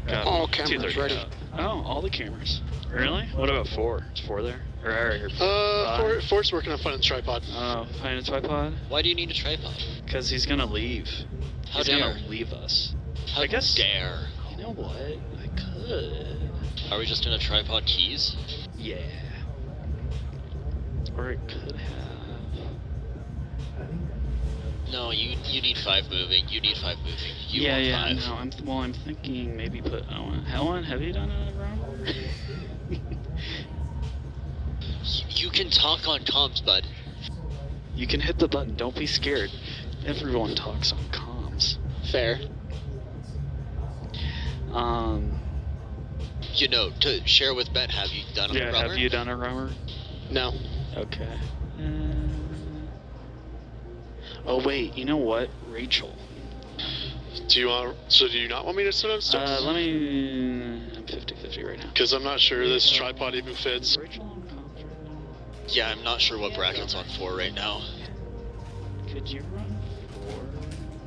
Got All cameras 230 ready. out. Oh, all the cameras. Really? What about 4? Is 4 there? Or Fort's working on finding the tripod. Oh, find a tripod? Why do you need a tripod? Because he's gonna leave. How He's dare? gonna leave us. How I guess. dare? You know what? I could. Are we just gonna tripod keys? Yeah. Or I could have. No, you need 5 moving. You need 5 moving. You yeah, want 5. no. I'm thinking maybe put Owen. Owen, have you done a round? You can talk on comms, bud. You can hit the button. Don't be scared. Everyone talks on comms. Fair. You know, to share with Ben, have you done a Yeah, rubber? have you done a rower? No. Okay. Oh wait, you know what? Rachel. Do you not want me to sit on sticks? Let me... I'm 50-50 right now. Because I'm not sure this tripod even fits. Rachel on comms right now. Yeah, I'm not sure what bracket's on 4 right now. Could you run 4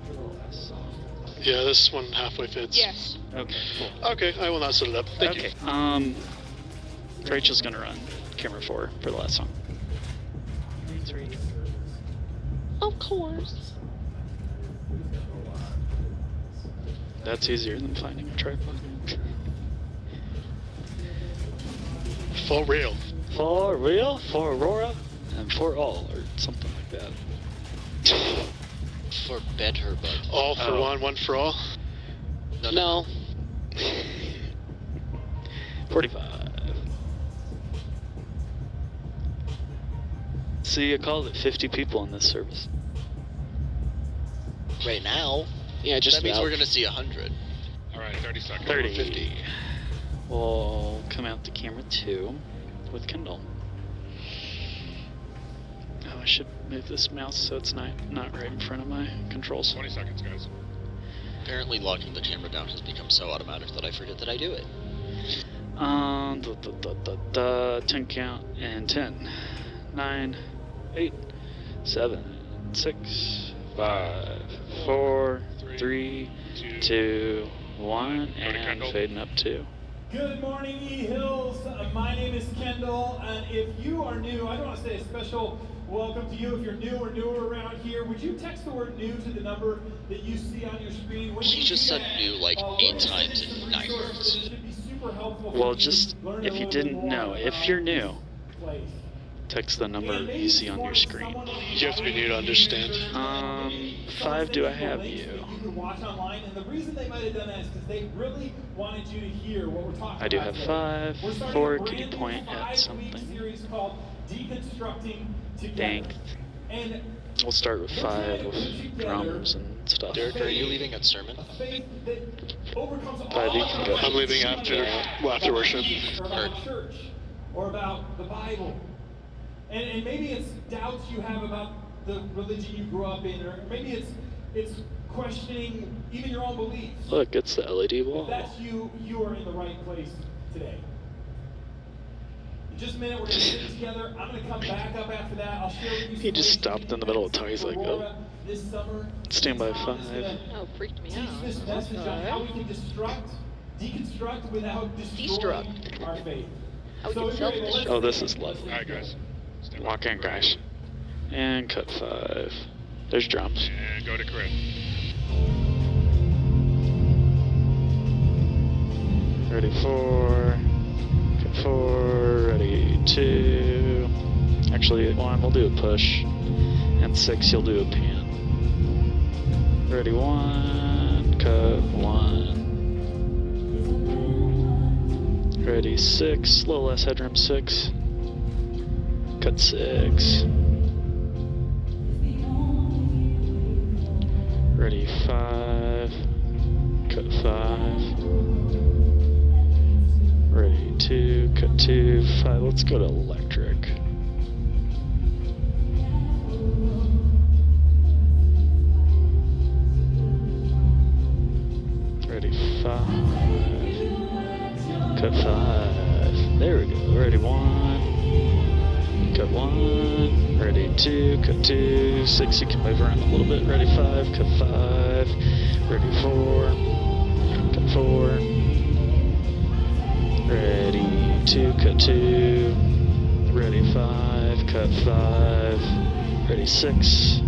for the last song? Yeah, this one halfway fits. Yes. Okay, cool. Okay, I will not set it up. Thank you. Rachel's gonna run camera 4 for the last song. Thanks, Rachel. Of course. That's easier than finding a tripod. For real. For real? For Aurora? And for all, or something like that. For better, bud. All for one for all? No. 45. See, I called it 50 people in this service. Right now? Yeah, just That means about. we're gonna see 100. Alright, 30 seconds. 30. 50. We'll come out to camera 2 with Kendall. Oh, I should move this mouse so it's not right in front of my controls. 20 seconds, guys. Apparently locking the camera down has become so automatic that I forget that I do it. 10 count and 10, 9, 8, 7, 6, 5, 4, 3, 2, 1, and Kendall. fading up 2. Good morning, eHills. My name is Kendall, and if you are new, I don't want to say a special welcome to you. If you're new or newer around here, would you text the word new to the number that you see on your screen? When He you just do said that, new like look 8 at times this in 9 resource, words. it should be super helpful for Well, you to just learn a if you little didn't bit more know, if about you're new, this place. text the number And maybe you see this on your morning screen. someone will be You have to be new to understand. 5 do I have you? You can watch online, and the reason they might have done that is because they really wanted you to hear what we're talking about. I do have today. 5. We're starting 4, a could you brand new point at 5-week something? series called Deconstructing Together. Dang. And We'll start with 5 with drums and stuff. Derek, are you leaving at sermon? a faith that overcomes 5, you can go. I'm leaving after worship. Or about church, or about the Bible. And maybe it's doubts you have about the religion you grew up in, or maybe it's questioning even your own beliefs. Look, it's the LED wall. If that's you, you are in the right place today. In just a minute, we're going to sit together. I'm going to come back up after that. I'll share with you He just some ways stopped in the middle of talking. He's like, Aurora this summer. Stand by Tom's 5. gonna Oh, freaked me teach out. this message on how we can deconstruct without destroying Destruct. our faith. How we So can if you're able, self-destruct. let's Oh, this sing. is lovely. Alright, guys. Stand by. Walk in, guys. And cut 5. There's drums. And go to Chris. Ready 4. Cut 4. Ready 2. Actually, 1, we'll do a push. And 6, you'll do a pan. Ready 1. Cut 1. Ready 6. A little less headroom 6. Cut 6. Ready 5. Cut 5. Ready 2. Cut 2. 5. Let's go to electric. Ready 5. Cut 5. There we go. Ready 1. Cut 1. Ready 2. Cut 2. 6. You can move around a little bit. Ready 5. Cut 5. Ready 4. Cut 4. 2, cut 2, ready 5, cut 5, ready 6,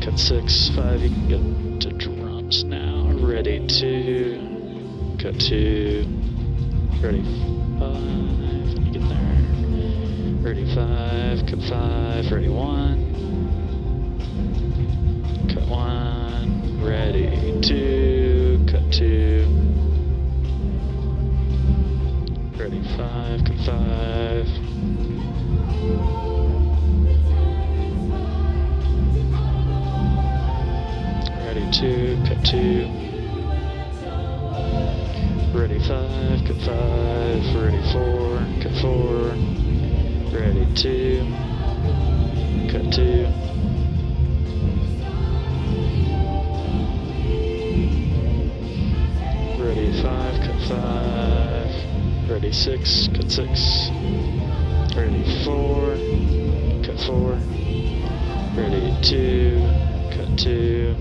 cut 6, 5, you can get to drums now, ready 2, cut 2, ready 5, when you get there, ready 5, cut 5, ready 1, cut 1, ready 2, cut 2, ready 5, cut 5, ready 2, cut 2, ready 5, cut 5, ready 4, cut 4, ready 2, cut 2, ready 5, cut 5, ready 6, cut 6, ready 4, cut 4, ready 2, cut 2,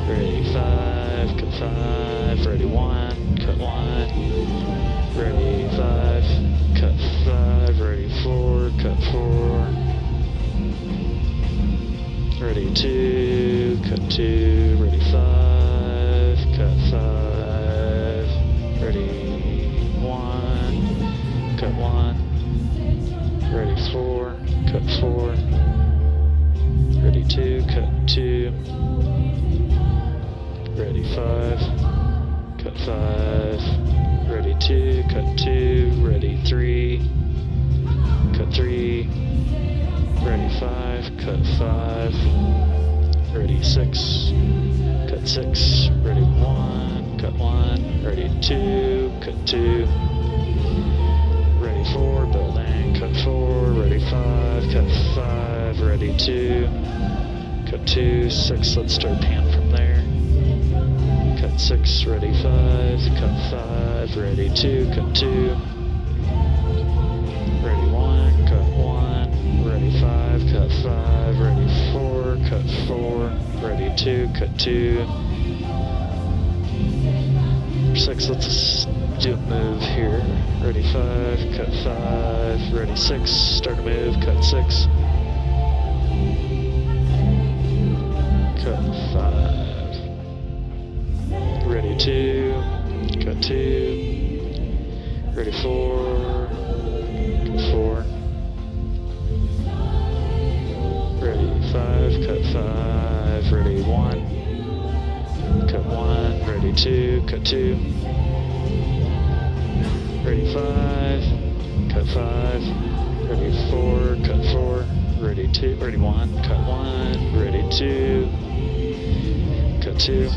ready 5, cut 5, ready 1, cut 1, ready 5, cut 5, ready 4, cut 4, ready 2, cut 2, ready 5, cut 5, ready 1, cut 1, ready 4, cut 4, ready 2, cut 2, ready 5, cut 5, ready 2, cut 2, ready 3, cut 3, ready 5, cut 5, ready 6, cut 6, ready 1, cut 1, ready 2, cut 2, ready 4, building, cut 4, ready 5, cut 5, ready 2, cut 2, 6, let's start pan from there, cut 6, ready 5, cut 5, ready 2, cut 2, ready 1, cut 1, ready 5, cut 5, ready 4, cut 4, ready 2, cut 2, 6, let's do a move here, ready 5, cut 5, ready 6, start a move, cut 6, cut 5, ready 2, cut 2, ready 4, cut 4, ready 5, cut 5, ready 1, cut 1, ready 2, cut 2, ready 5, cut 5, ready 4, cut 4, ready 2, ready 1, cut 1, ready 2, cut 2,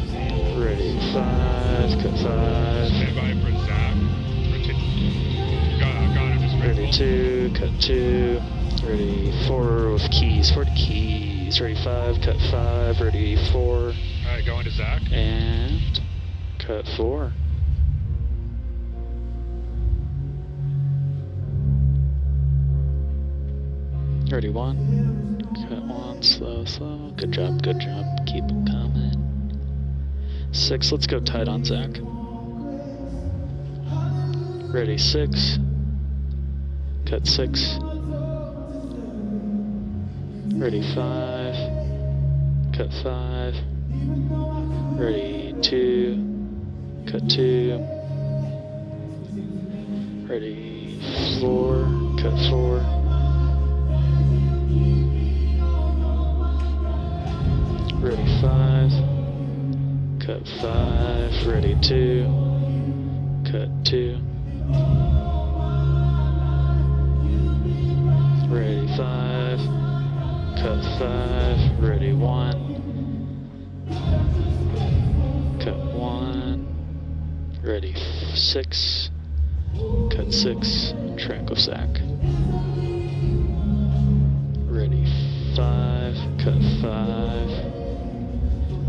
ready 5, cut 5, Stand by for Zach. Got him, just ready 2, cut 2, ready 4 with keys, 40 keys, ready 5, cut 5, ready 4, Alright, going to Zach. and cut 4. Ready 1, cut 1, slow, slow, good job, keep them coming. 6, let's go tight on Zach. Ready 6, cut 6, ready 5, cut 5, ready 2, cut 2, ready 4, cut 4, ready 5, cut 5, ready 2, cut 2, ready 5, cut 5, ready 1, cut 1, ready 6, cut 6, track of Zach, ready 5, cut 5,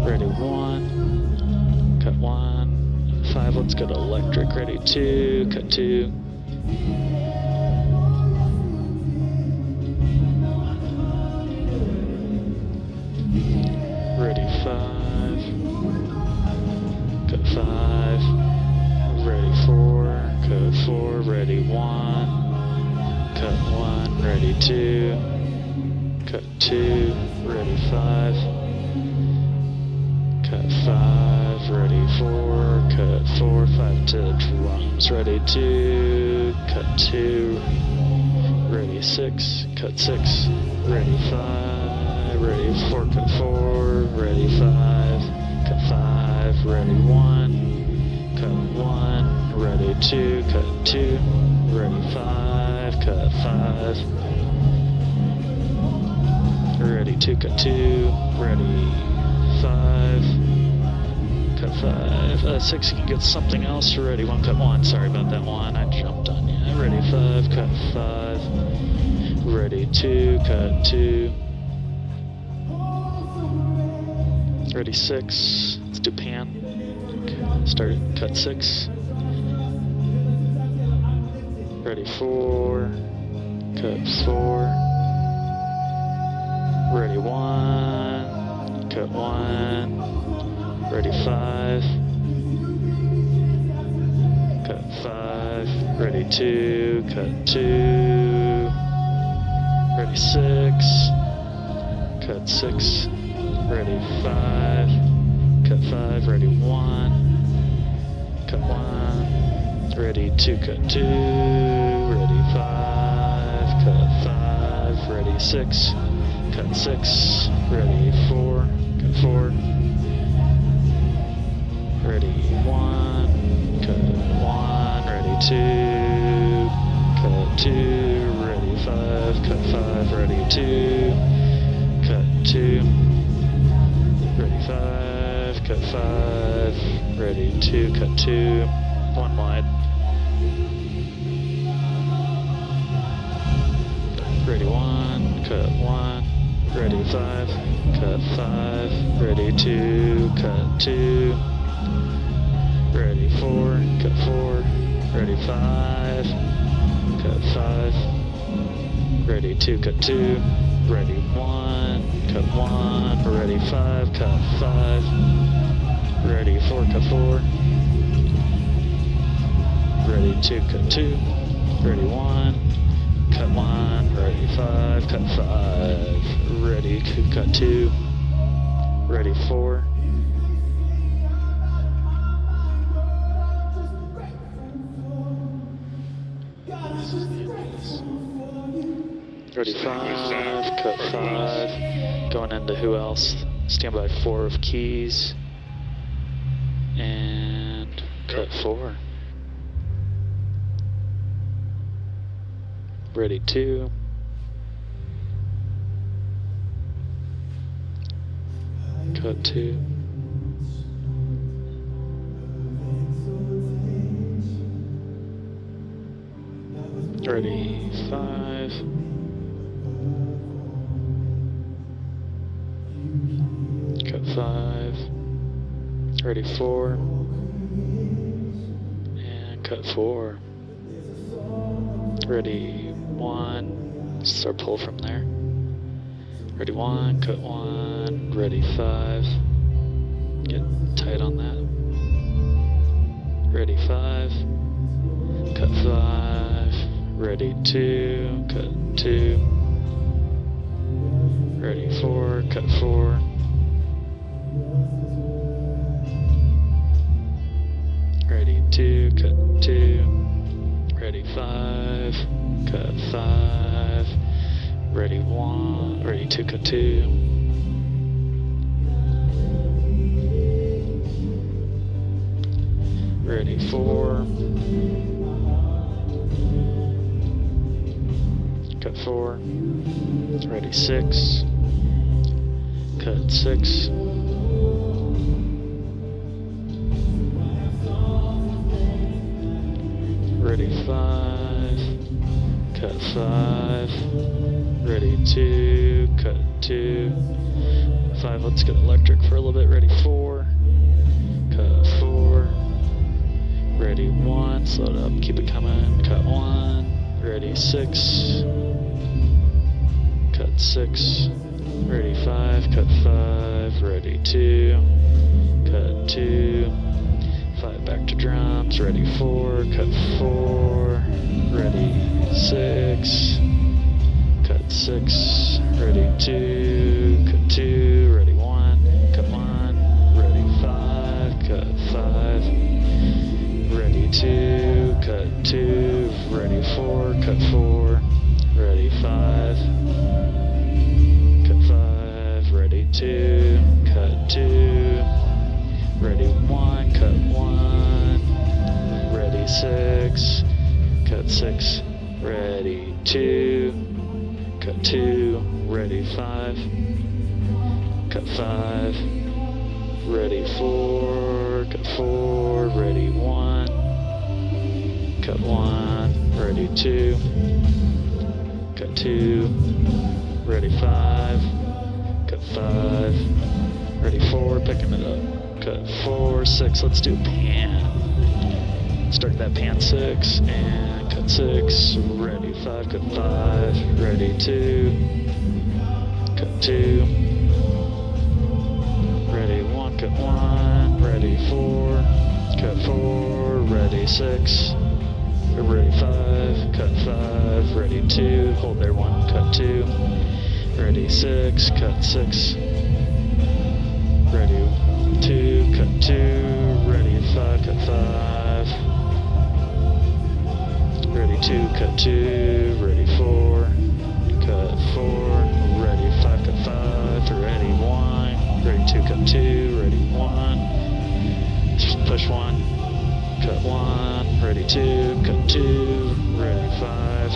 ready 1, cut 1, 5, let's go to electric, ready 2, cut 2, ready 5, cut 5, ready 4, cut 4, ready 1, cut 1, ready 2, cut 2, ready 5, cut 5, ready 4, cut 4, 5 to drums, ready 2, cut 2, ready 6, cut 6, ready 5, ready 4, cut 4, ready 5, cut 5, ready 1, cut 1, ready 2, cut 2, ready 5, cut 5, ready 2, cut 2, ready 5, cut 5, 6 can get something else, ready 1, cut 1, sorry about that one, I jumped on you, ready 5, cut 5, ready 2, cut 2, ready 6, let's do pan, start, cut 6, ready 4, cut 4, ready 1, cut 1, ready 5, cut 5, ready 2, cut 2, ready 6, cut 6, ready 5, cut 5, ready 1, cut 1, ready 2, cut 2, ready 5, cut 5, ready 6, cut 6, ready 4, cut 4, ready 1, cut 1, ready 2, cut 2, ready 5, cut 5, ready 2, cut 2, ready 5, cut 5, ready 2, cut 2, 1 wide, ready 1, cut 1, ready 5, cut 5, ready 2, cut 2, ready 4, cut 4, ready 5, cut 5, ready 2, cut 2, ready 1, cut 1, ready 5, cut 5, ready 4, cut 4, ready 2, cut 2, ready 1, cut 1, ready 5, cut 5, ready 2, cut 2, ready 4, ready 5, cut 5, going into who else, standby 4 of keys, and cut 4, ready 2, cut 2, ready 5, cut 5, ready 4, and cut 4, ready 1, start pull from there, ready 1, cut 1, ready 5, get tight on that, ready 5, cut 5, ready 2, cut 2, ready 4, cut 4, ready 2, cut 2, ready 5, cut 5, ready 1, ready 2, cut 2, ready 4, cut 4, ready 6, cut 6, ready 5, cut 5, ready 2, cut 2, 5, let's get electric for a little bit, ready 4, cut 4, ready 1, slow it up, keep it coming, cut 1, ready 6, cut 6, ready 5, cut 5, ready 2, cut 2, 5 back to drums, 6, ready 4, cut 4, ready 6, cut 6, ready 2, cut 2, ready 1, cut 1, ready 5, cut 5, ready 2, cut 2, ready 4, cut 4, ready 5, cut 5, ready 2, cut 2, ready 1, cut 1, ready 6, cut 6, ready 2, cut 2, ready 5, cut 5, ready 4, cut 4, ready 1, cut 1, ready 2, cut 2, ready 5, cut 5, ready 4, picking it up, cut 4, 6, let's do pan. Start that pan 6, and cut 6, ready 5, cut 5, ready 2, cut 2, ready 1, cut 1, ready 4, cut 4, ready 6, ready 5, cut 5, ready 2, hold there 1, cut 2, ready 6, cut 6, ready 2, cut 2, ready 5, cut 5, ready 2, cut 2, ready 4, cut 4, ready 5, cut 5, ready 1, ready 2, cut 2, ready 1, push 1, cut 1, ready 2, cut 2, ready 5,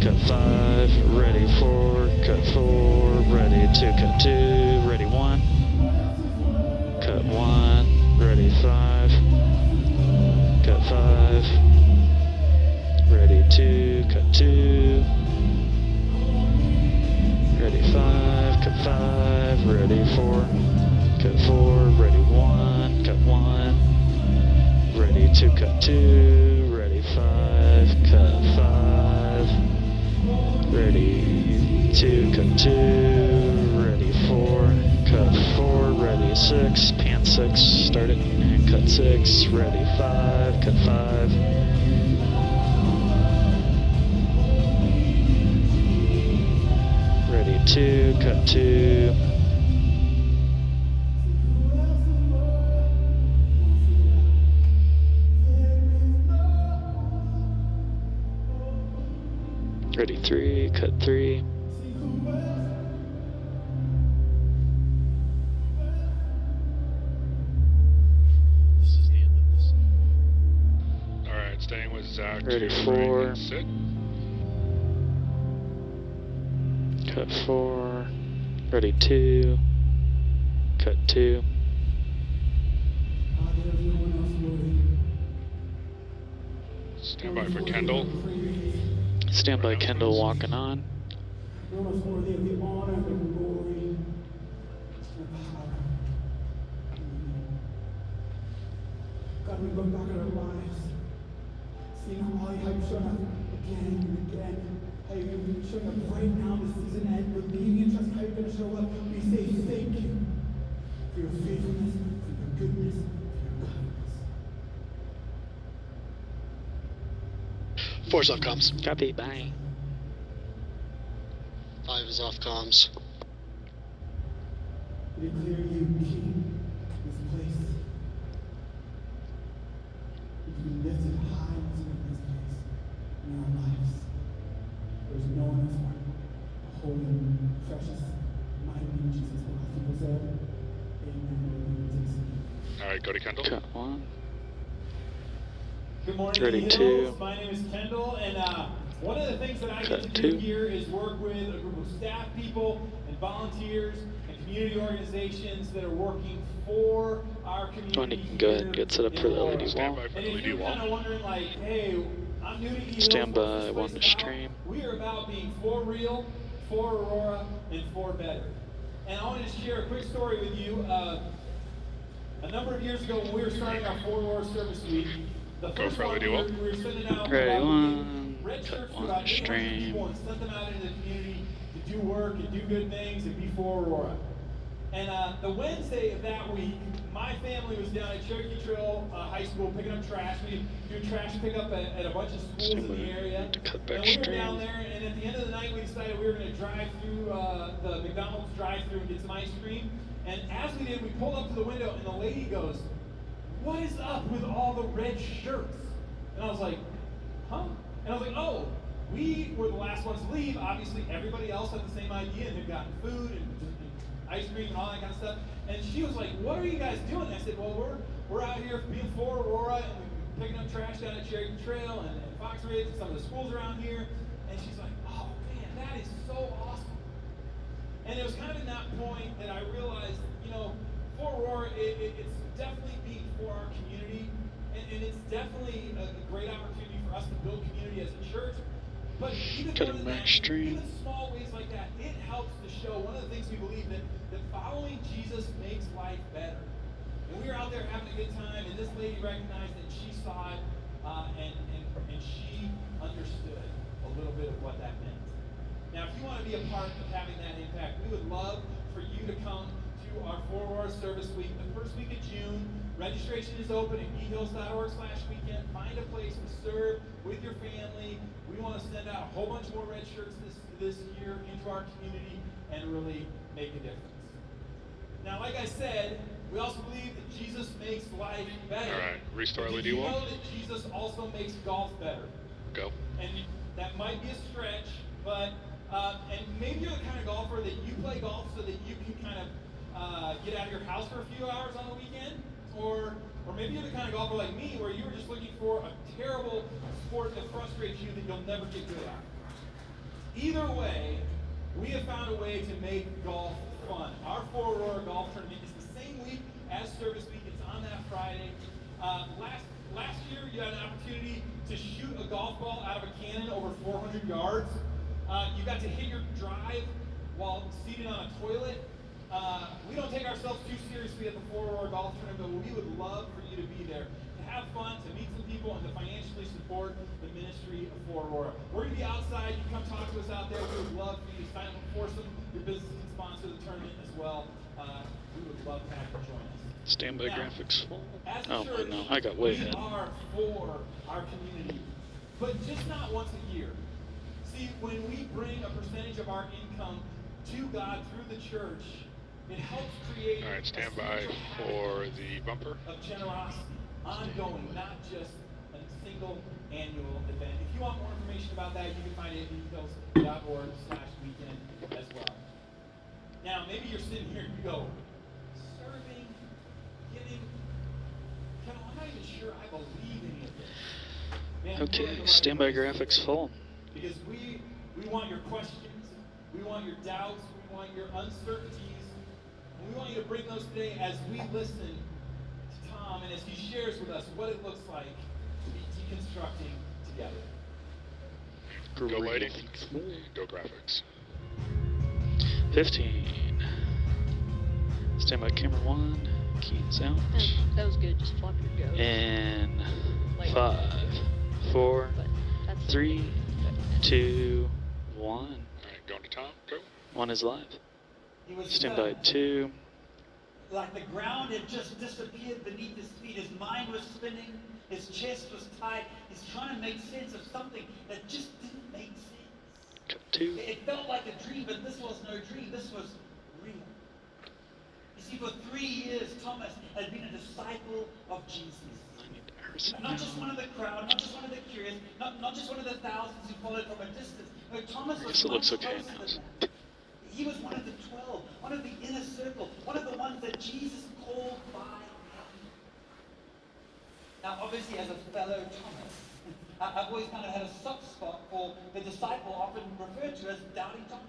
cut 5, ready 4, cut 4, ready 2, cut 2, ready 1, cut 1, ready 5, cut 5, ready 2, cut 2, ready 5, cut 5, ready 4, cut 4, ready 1, cut 1, ready 2, cut 2, ready 5, cut 5, ready 2, cut 2, ready 4, cut 4, ready 6, pan 6, start it, and cut 6, ready 5, cut 5, ready 2, cut 2, ready 3, cut 3, Alright, staying with Zach. ready to 4, right, sit. cut 4, ready 2, cut 2, Stand by for Kendall. stand by Kendall walking on, No one's worthy of the honor, the glory, and the power. God, we look back at our lives, seeing how you've shown up again and again, how you've shown up right now, this season end, believing and trusting how you're going to show up. We say thank you for your faithfulness, for your goodness, for your kindness. Four's off comms. copy, bye. 5 is off comms. We declare you King in this place. You be lifted high in this place in our lives. There's no one else more holy, precious, mighty name of Jesus. All people said, amen. Alright, go to Kendall. Cut 1, Good morning, Ready, eHills. 2. My name is Kendall, and one of the things that I get to Cut do 2. here is work with a group of staff people and volunteers and community organizations that are working for our community. Oh, and you can go ahead and get set up for the LED Stand wall. by for And the if LED you're wall. kind of wondering, like, hey, I'm new to eHills. Stand what's by, this one place to about? stream. We are about being for real, for Aurora, and for better. And I want to just share a quick story with you. A number of years ago, when we were starting our 4 Aurora Service Week, the first for one LED we wall. were sending out Ready, about 1, red cut shirts for 1 about to 800 stream. people and sent them out into the community to do work and do good things and be for Aurora. And the Wednesday of that week, my family was down at Cherokee Trail High School picking up trash. We do trash pickup at a bunch of schools in the area. To cut And back we were stream. down there, and at the end of the night, we decided we were going to drive through the McDonald's drive-through and get some ice cream. And as we did, we pulled up to the window, and the lady goes, "What is up with all the red shirts?" And I was like, "Huh?" And I was like, "Oh, we were the last ones to leave. Obviously, everybody else had the same idea and had gotten food and ice cream and all that kind of stuff." And she was like, "What are you guys doing?" And I said, "Well, we're out here being for Aurora, and we've been picking up trash down at Cherokee Trail and Fox Ridge and some of the schools around here." And she's like, "Oh man, that is so awesome." And it was kind of in that point that I realized, for Aurora, it's definitely being for our community, and it's definitely a great opportunity for us to build community as a church. But even Cut more a than back that, stream. even small ways like that, it helps to show one of the things we believe that following Jesus makes life better. And we were out there having a good time, and this lady recognized that she saw it, and she understood a little bit of what that meant. Now, if you want to be a part of having that impact, we would love for you to come to our 4 Aurora Service Week, the first week of June. Registration is open at ehills.org/weekend. Find a place to serve with your family. We want to send out a whole bunch more red shirts this year into our community and really make a difference. Now, like I said, we also believe that Jesus makes life better. All right, restore But LED did you wall. know that Jesus also makes golf better? Go. And that might be a stretch, but and maybe you're the kind of golfer that you play golf so that you can kind of get out of your house for a few hours on the weekend, or maybe you're the kind of golfer like me where you were just looking for a terrible sport that frustrates you that you'll never get good at. Either way, we have found a way to make golf fun. Our 4 Aurora Golf Tournament is the same week as Service Week. It's on that Friday. Last year, you had an opportunity to shoot a golf ball out of a cannon over 400 yards. You got to hit your drive while seated on a toilet. We don't take ourselves too seriously at the 4 Aurora Golf Tournament, but we would love for you to be there, to have fun, to meet some people, and to financially support the ministry of 4 Aurora. We're going to be outside. You come talk to us out there. We would love for you to sign up for some. Your business can sponsor the tournament as well. We would love to have you join us. Standby Now, graphics full. as a Oh, church, no, I got way we ahead. are for our community, but just not once a year. See, when we bring a percentage of our income to God through the church, it helps create All right, a stand by spiritual for habit the bumper. of generosity, ongoing, not just a single annual event. If you want more information about that, you can find it at eHills.org/weekend as well. Now, maybe you're sitting here and you go, serving, giving, Kendall, I'm not even sure I believe any of this. Man, we're Okay, in the right standby place. graphics full. Because we want your questions, we want your doubts, we want your uncertainties, and we want you to bring those today as we listen to Tom and as he shares with us what it looks like to be deconstructing together. Go lighting. Graphics. Go graphics. 15. Standby camera 1. Keys out. That was good. Just flop your go. And Like- 5, 4, But that's 3, 2, 1. All right, going to Tom. Go. 1 is live. He was Standby stunned. 2. Like the ground had just disappeared beneath his feet. His mind was spinning. His chest was tight. He's trying to make sense of something that just didn't make sense. Cut 2. It felt like a dream, but this was no dream. This was real. You see, for 3 years, Thomas had been a disciple of Jesus. I need to rehearse it Not just now. one of the crowd, not just one of the curious, not just one of the thousands who followed from a distance. No, Thomas I was guess it looks much okay closer now. than that. He was one of the 12, one of the inner circle, one of the ones that Jesus called by name. Now, obviously, as a fellow Thomas, I've always kind of had a soft spot for the disciple often referred to as Doubting Thomas.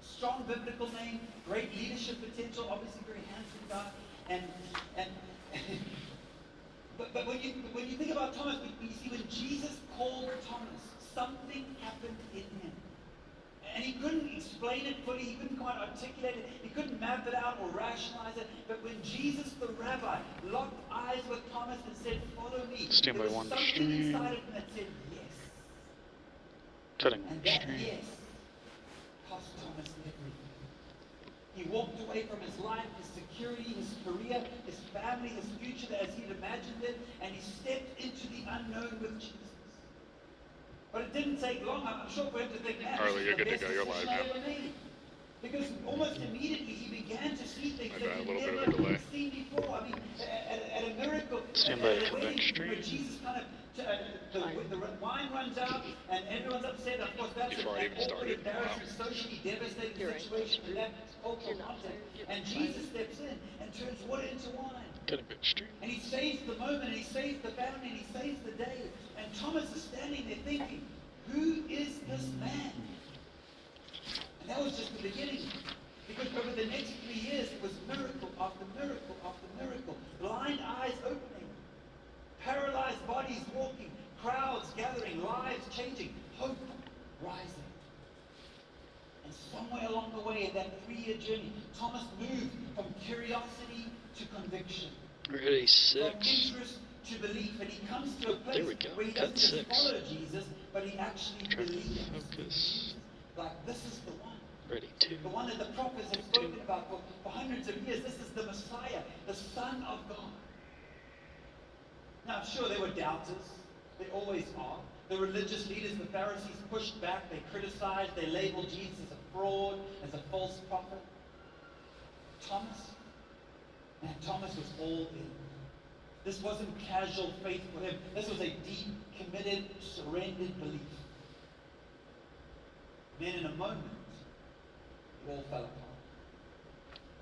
Strong biblical name, great leadership potential, obviously very handsome guy, and but when you think about Thomas, you see when Jesus called Thomas, something happened in him. And he couldn't explain it fully, he couldn't quite articulate it, he couldn't map it out or rationalize it. But when Jesus, the rabbi, locked eyes with Thomas and said, "Follow me," Standby there was 1 to something stream. inside of him that said, "Yes." Cutting And that stream. yes cost Thomas everything. He walked away from his life, his security, his career, his family, his future as he'd imagined it, and he stepped into the unknown with Jesus. But it didn't take long, I'm sure, for him to think, man, Harley, this is you're the good to best go. You're decision live I now. ever made. Because almost immediately he began to see things My that bad, a he'd little bit of a never delay. seen before. I mean, at a miracle, Stand at by, a come wedding back straight. where Jesus kind of, the wine runs out and everyone's upset. Of course, that's Before I an even awkward, started. embarrassing, Wow. socially devastating You're right. situation in that cultural You're not context. fired. You're And not Jesus fired. steps in and turns water into wine. Gotta go straight. And he saves the moment, and he saves the family, and he saves the day. And Thomas is standing there thinking, who is this man? And that was just the beginning. Because over the next 3 years, it was miracle after miracle after miracle. Blind eyes opening, paralyzed bodies walking, crowds gathering, lives changing, hope rising. And somewhere along the way in that 3-year journey, Thomas moved from curiosity to conviction. Ready, From 6. interest to belief, and he comes to a place There we go. where he Cut doesn't just 6. follow Jesus, but he actually Try to believes. focus. Like, this is the one. Ready, 2. The one that the prophets have spoken about for hundreds of years. This is the Messiah, the Son of God. Now, sure, there were doubters. They always are. The religious leaders, the Pharisees, pushed back. They criticized. They labeled Jesus as a fraud, as a false prophet. Thomas was all in. This wasn't casual faith for him. This was a deep, committed, surrendered belief. Then in a moment, it all fell apart.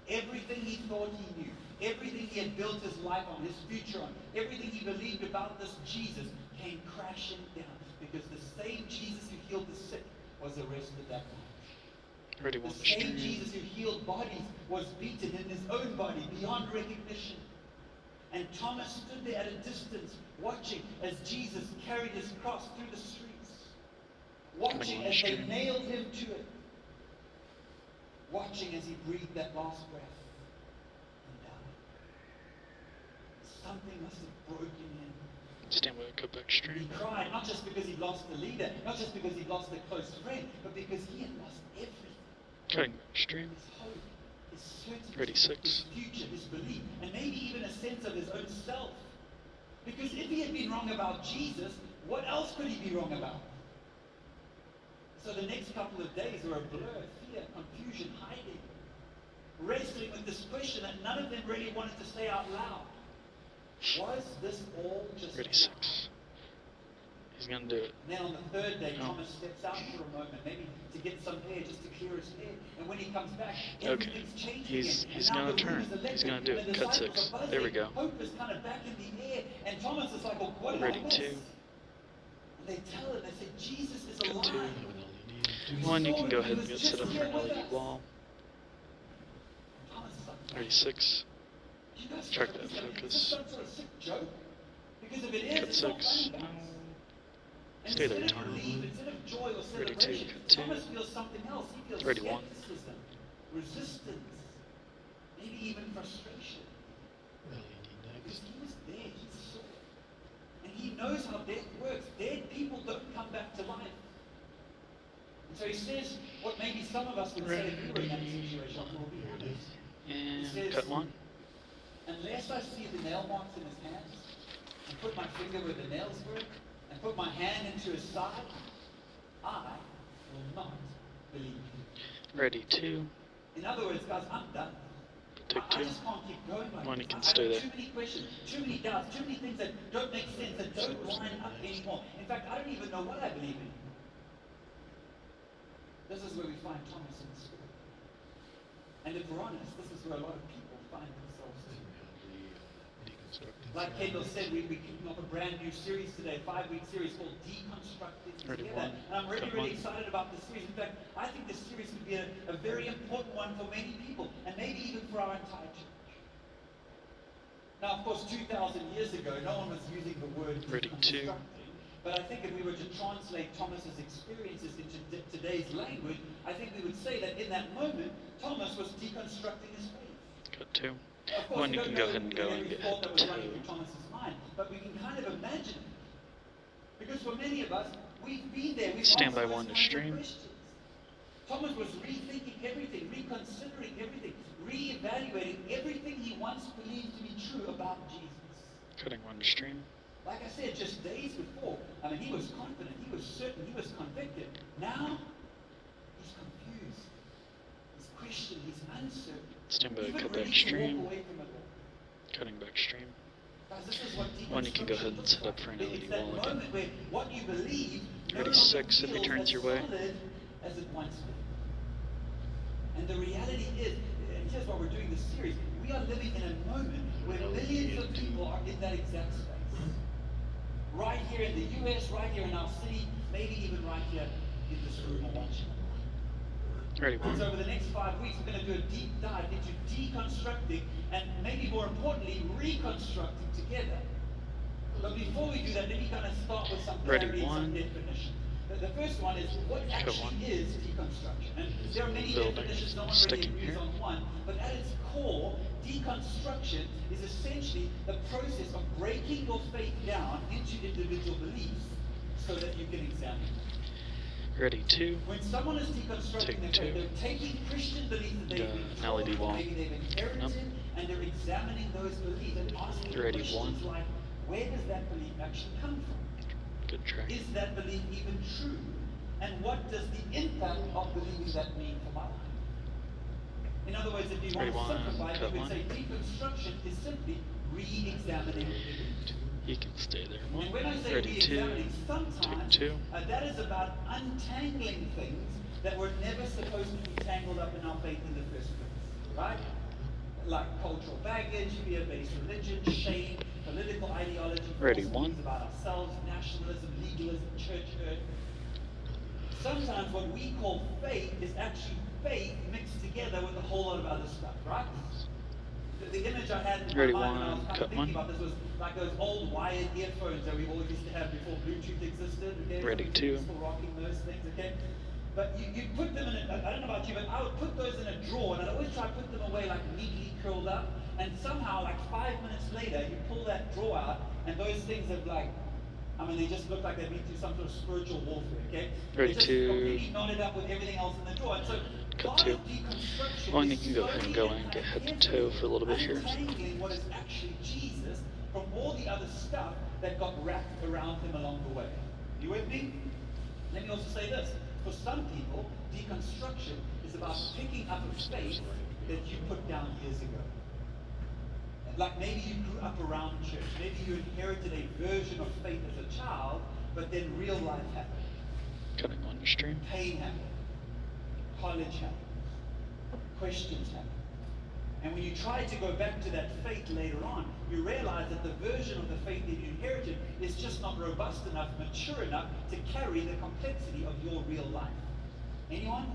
Everything he thought he knew, everything he had built his life on, his future on, everything he believed about this Jesus came crashing down because the same Jesus who healed the sick was arrested that night. Ready, The 1 same straight. Jesus who healed bodies was beaten in his own body beyond recognition. And Thomas stood there at a distance, watching as Jesus carried his cross through the streets, watching as they nailed him to it, watching as he breathed that last breath and died. Something must have broken him. Stand by, cut back And he straight. cried, not just because he'd lost a leader, not just because he'd lost a close friend, but because he had lost everything. Cutting back straight. His hope, his certainty, Ready, 6. his future, his belief, and maybe even a sense of his own self. Because if he had been wrong about Jesus, what else could he be wrong about? So the next couple of days were a blur, fear, confusion, hiding, wrestling with this question that none of them really wanted to say out loud. Was this all just Ready, a 6. He's gonna do it. And then on the third day, Oh. Thomas steps out for a moment, maybe to get some air, just to clear his head. And when he comes back, Okay. everything's changing He's again. he's And now gonna the room turn. is electric, He's gonna do and it. the Cut disciples 6. are buzzing. There we go. Hope is kind of back in the air. And Thomas is like, well, what did Ready, I miss? 2. And they tell him, they say, Jesus is Cut alive. 2. We 1, you saw can him. go He ahead was and get just set up for here an with LED us. wall. Thomas is like, Ready, 6. you guys Check think that is focus. this some sort of sick joke? Because if it is, Cut it's not 6. funny, No. guys. And Stay there, instead of Tom. relief, instead of joy or Ready, 2. celebration, Cut 2. Thomas feels something else. He feels Ready, 1. skepticism, resistance, maybe even frustration. Because he was there, he saw it. And he knows how death works. Dead people don't come back to life. And so he says what maybe some of us would say if we were in that situation, we'll be honest. And says- cut 1. Unless I see the nail marks in his hands, and put my finger where the nails were, and put my hand into his side, I will not believe. Ready, 2. In other words, guys, I'm done. Take I 2. just can't keep going like 1, this. you can I've stay got there. too many questions, too many doubts, too many things that don't make sense, that don't line up anymore. In fact, I don't even know what I believe in. This is where we find Thomas in the story. And if we're honest, this is where a lot of people find themselves too. Like Kendall said, we're kicking off a brand new series today, a 5-week series called Deconstructing Ready, Together. 1. And I'm really, Cut really 1. excited about this series. In fact, I think this series could be a very important one for many people, and maybe even for our entire church. Now, of course, 2,000 years ago, no one was using the word Ready, 2. deconstructing. But I think if we were to translate Thomas's experiences into today's language, I think we would say that in that moment, Thomas was deconstructing his faith. Cut 2. Of course, 1, we you don't can go know ahead and go and every get thought hit that was running 2. through Thomas's mind, but we can kind of imagine it. Because for many of us, we've been there. We've Stand asked by those 1 to kinds of stream. questions. Thomas was rethinking everything, reconsidering everything, reevaluating everything he once believed to be true about Jesus. Cutting one stream. Like I said, just days before, I mean, he was confident, he was certain, he was convicted. Now, he's confused, he's questioned, he's uncertain. Stand by, Even cut ready back to stream. walk away from it all. Cutting back stream. Guys, this is what One, you can go ahead and deconstruction set up looks for an like. LED It's that wall again. moment where what you believe no Ready, longer 6 if he feels turns as your way. solid as it once did. And the reality is, and here's why we're doing this series, we are living in a moment where millions of people are in that exact space. Right here in the US, right here in our city, maybe even right here in this room or watching. Ready, So one. over the next 5 weeks, we're going to do a deep dive into deconstructing and maybe more importantly, reconstructing together. But before we do that, let me kind of start with some Ready, clarity and some one. definition. The first one is what one. actually is deconstruction. And there are many Building, definitions, no one really sticking agrees here. on one, but at its core, deconstruction is essentially the process of breaking your faith down into individual beliefs so that you can examine them. Ready, 2. When someone is deconstructing Take their faith, two. they're taking Christian beliefs that they've been And, taught, LED or wall. maybe they've inherited, Nope. and they're examining those beliefs and asking Ready, questions one. like, where does that belief actually come from? Good track. Is that belief even true? And what does the impact of believing that mean for my life? In other words, if you want Ready, to one, simplify it, cut you would one. say deconstruction is simply re-examining the belief. You can stay there. And 1. when I say Ready, 2. re-examining, sometimes Take 2. that is about untangling things that were never supposed to be tangled up in our faith in the first place, right? Like cultural baggage, fear-based religion, shame, political ideology, Ready, false one. beliefs about ourselves, nationalism, legalism, church hurt. Sometimes what we call faith is actually faith mixed together with a whole lot of other stuff, right? The image I had in Ready, my mind when I one, was kind cut of thinking one. about this was like those old wired earphones that we all used to have before Bluetooth existed. Okay? Ready, Some two. people still rocking those things, okay? But you put them in I don't know about you, but I would put those in a drawer, and I'd always try to put them away like neatly curled up, and somehow like 5 minutes later, you pull that drawer out, and those things have like, I mean, they just look like they've been through some sort of spiritual warfare, okay? Ready, They're just two. completely knotted up with everything else in the drawer. And so Cut part two. of deconstruction One, you is can go ahead and go in and get head to toe for a little bit here. untangling what is actually Jesus from all the other stuff that got wrapped around him along the way. You with me? Let me also say this. For some people, deconstruction is about picking up a faith that you put down years ago. Like maybe you grew up around church. Maybe you inherited a version of faith as a child, but then real life happened. Cutting on your stream. Pain happened. College happened. Questions happened. And when you try to go back to that faith later on, you realize that the version of the faith that you inherited is just not robust enough, mature enough to carry the complexity of your real life. Anyone?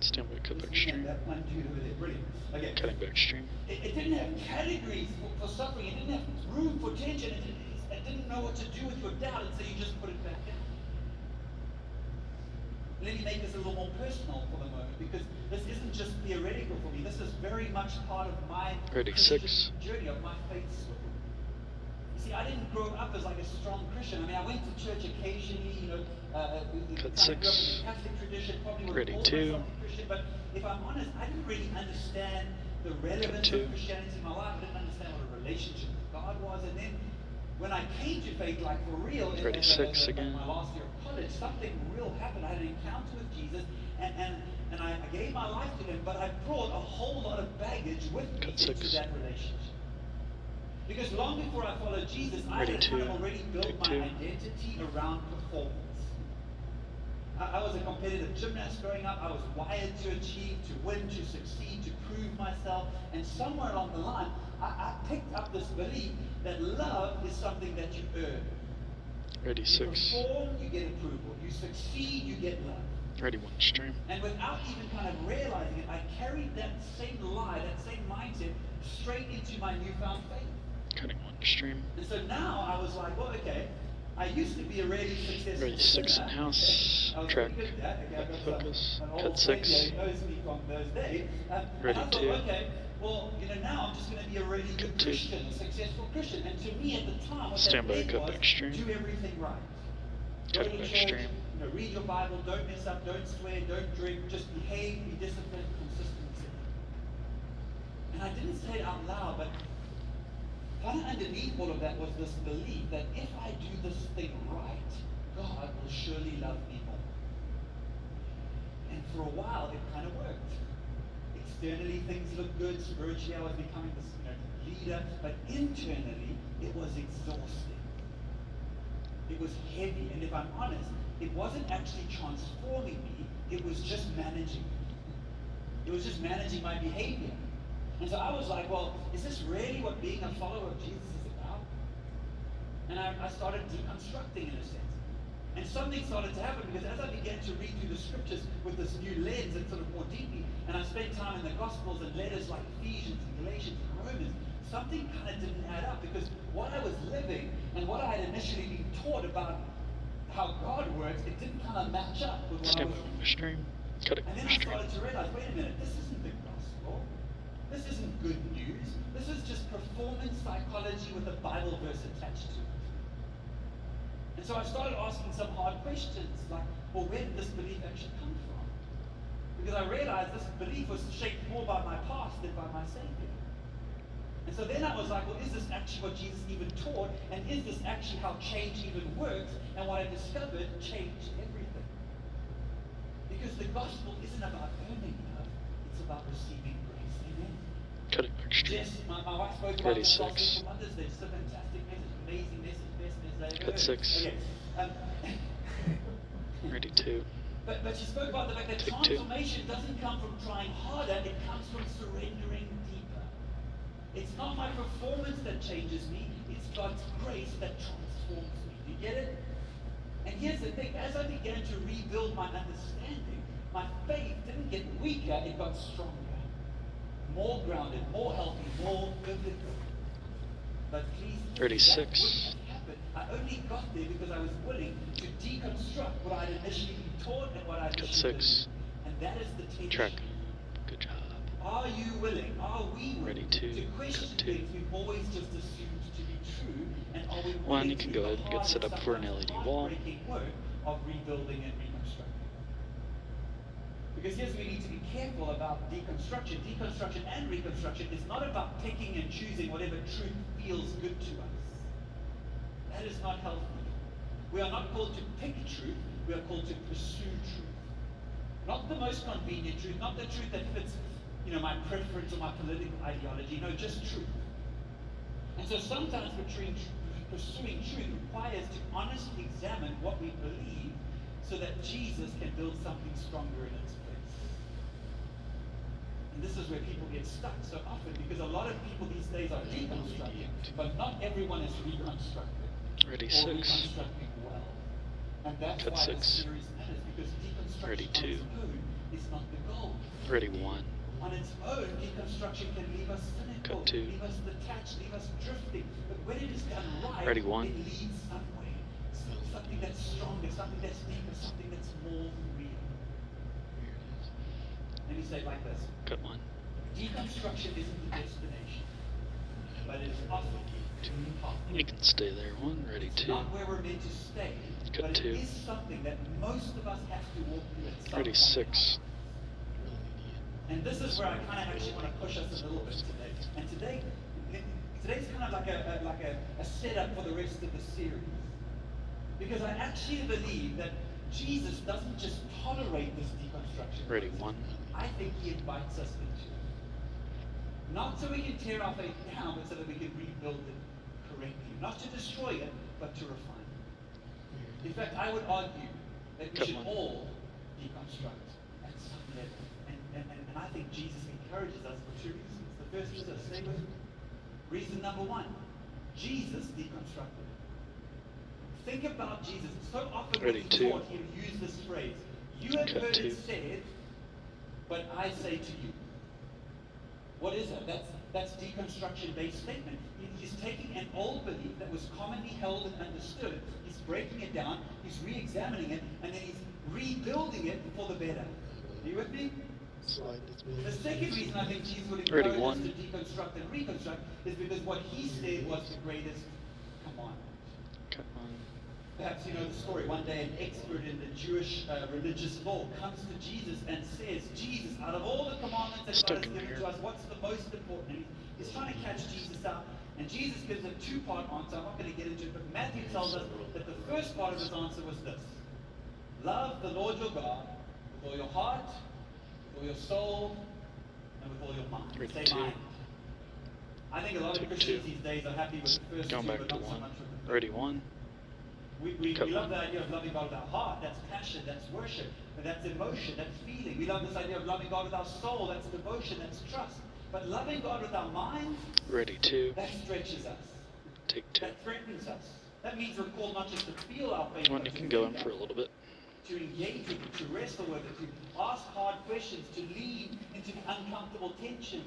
Stand by, cut back Yeah, stream. that one dude over there. Brilliant. Okay. Cutting back stream. It didn't have categories for suffering. It didn't have room for tension. It didn't know what to do with your doubt, and so you just put it back down. Let me make this a little more personal for the moment, because this isn't just theoretical for me. This is very much part of my Ready, Christian 6. journey, of my faith story. You see, I didn't grow up as like a strong Christian. I mean, I went to church occasionally, you know, Cut kind of grew up 6. in the Catholic tradition, probably would Ready, call 2. myself a Christian, but if I'm honest, I didn't really understand the relevance two. of Christianity in my life. I didn't understand what a relationship with God was, and then when I came to faith, like for real, Ready, 6 in again. my last year of college, something real happened. I had an encounter with Jesus, and I gave my life to him, but I brought a whole lot of baggage with me Cut into 6. that relationship. Because long before I followed Jesus, I Ready, had kind of 2. already built Take my 2. identity around performance. I was a competitive gymnast growing up. I was wired to achieve, to win, to succeed, to prove myself. And somewhere along the line, I picked up this belief that love is something that you earn. Ready, You 6. perform, you get approval. You succeed, you get love. Ready, 1 stream. And without even kind of realizing it, I carried that same lie, that same mindset, straight into my newfound faith. Cutting 1 stream. And so now I was like, well, okay, I used to be a really successful Ready, 6 sinner. in house. I was Track. pretty good at that. Okay, I've got Focus. an Cut old 6. friend who knows me from those days. Ready, and I thought, 2. okay, well, you know, now I'm just going to be a really good Cut 2. Christian, a successful Christian. And to me at the time, what Stand that by, meant cut was back stream. do everything right. Go Cut to it church, extreme. read your Bible, don't mess up, don't swear, don't drink, just behave, be disciplined, consistency. And I didn't say it out loud, but kind of underneath all of that was this belief that if I do this thing right, God will surely love me more. And for a while, it kind of worked. Externally, things looked good. Spiritually, I was becoming this leader. But internally, it was exhausting. It was heavy. And if I'm honest, it wasn't actually transforming me. It was just managing me. It was just managing my behavior. And so I was like, well, is this really what being a follower of Jesus is about? And I started deconstructing in a sense. And something started to happen because as I began to read through the scriptures with this new lens and sort of more deeply, and I spent time in the Gospels and letters like Ephesians and Galatians and Romans, something kind of didn't add up because what I was living and what I had initially been taught about how God works, it didn't kind of match up with what I Step was. extreme. Cut it And then I extreme. started to realize, wait a minute, this isn't the gospel. This isn't good news. This is just performance psychology with a Bible verse attached to it. And so I started asking some hard questions, like, well, where did this belief actually come from? Because I realized this belief was shaped more by my past than by my Savior. And so then I was like, well, is this actually what Jesus even taught? And is this actually how change even works? And what I discovered changed everything. Because the gospel isn't about earning love, it's about receiving grace. Amen. Cut it extreme. Yes, my wife spoke about this last 36. week for Mother's Day. It's a fantastic message, amazing message, best message Cut 6. Okay. Ready 2. But she spoke about the fact that Take 2. transformation doesn't come from trying harder, it comes from surrendering deeper. It's not my performance that changes me, it's God's grace that transforms me. Do you get it? And here's the thing, as I began to rebuild my understanding, my faith didn't get weaker, it got stronger. More grounded, more healthy, more biblical. But please, Ready, that 6. wouldn't happen. I only got there because I was willing to deconstruct what I'd initially been taught and what I'd Cut initially 6. believed. And that is the tension. Track. Good job. Are you willing? Are we willing Ready, 2. to question Cut 2. things we've always just assumed to be true? And are we 1, willing you to can do go the ahead and get hard set and up for an sometimes LED wall. heartbreaking work of rebuilding and reconstructing? Because here's where we need to be careful about deconstruction. Deconstruction and reconstruction is not about picking and choosing whatever truth feels good to us. That is not healthy. We are not called to pick truth, we are called to pursue truth. Not the most convenient truth, not the truth that fits, my preference or my political ideology, no, just truth. And so sometimes pursuing truth requires to honestly examine what we believe so that Jesus can build something stronger in its place. And this is where people get stuck so often because a lot of people these days are deconstructing, but not everyone is reconstructing. Ready, Or 6. reconstructing well. And that's Cut why 6. this series matters, because deconstruction Ready, on 2. its own is not the goal. Ready 1. On its own, deconstruction can leave us cynical, Cut 2. leave us detached, leave us drifting. But when it is done right, Ready, 1. it leads somewhere. Something that's stronger, something that's deeper, something that's more real. Let me say it like this. Cut 1. Deconstruction isn't the destination, but it is often the path. You can stay there. 1. Ready It's 2. not where we're meant to stay, Cut but 2. it is something that most of us have to walk through at some Ready, point. 6. And this is where I kind of actually want to push us a little bit today. And today's kind of like a setup for the rest of the series. Because I actually believe that Jesus doesn't just tolerate this deconstruction. Ready, 1. I think he invites us into it. Not so we can tear our faith down, but so that we can rebuild it correctly. Not to destroy it, but to refine it. In fact, I would argue that we Cut should 1. all deconstruct at some level. And I think Jesus encourages us for 2 reasons. The first is this, stay with me. Reason number 1, Jesus deconstructed. Think about Jesus. So often Ready, when he 2. taught, he would use this phrase. You have Cut heard 2. it said, but I say to you. What is that? That's deconstruction-based statement. He's taking an old belief that was commonly held and understood. He's breaking it down. He's re-examining it, and then he's rebuilding it for the better. Are you with me? The second reason I think Jesus would Ready, encourage us 1. to deconstruct and reconstruct is because what he said was the greatest commandment. Cut 1. Perhaps you know the story. One day an expert in the Jewish religious law comes to Jesus and says, Jesus, out of all the commandments that Stuck God has in given here. to us, what's the most important? And he's trying to catch Jesus out. And Jesus gives a two-part answer. I'm not going to get into it, but Matthew tells us that the first part of his answer was this. Love the Lord your God with all your heart, with all your soul, and with all your mind. Ready Say two. mind. I think a lot of Take Christians two. these days are happy with the first Going two, back but to not so one. much with the third. Ready one. We Cut love one. the idea of loving God with our heart. That's passion, that's worship, and that's emotion, that's feeling. We love this idea of loving God with our soul. That's devotion, that's trust. But loving God with our minds, Ready two. that stretches us. Take two. That threatens us. That means we're called not just to feel our faith, One but you to can go live in that. for a little bit. To engage with it, to wrestle with it, to ask hard questions, to lean into the uncomfortable tensions,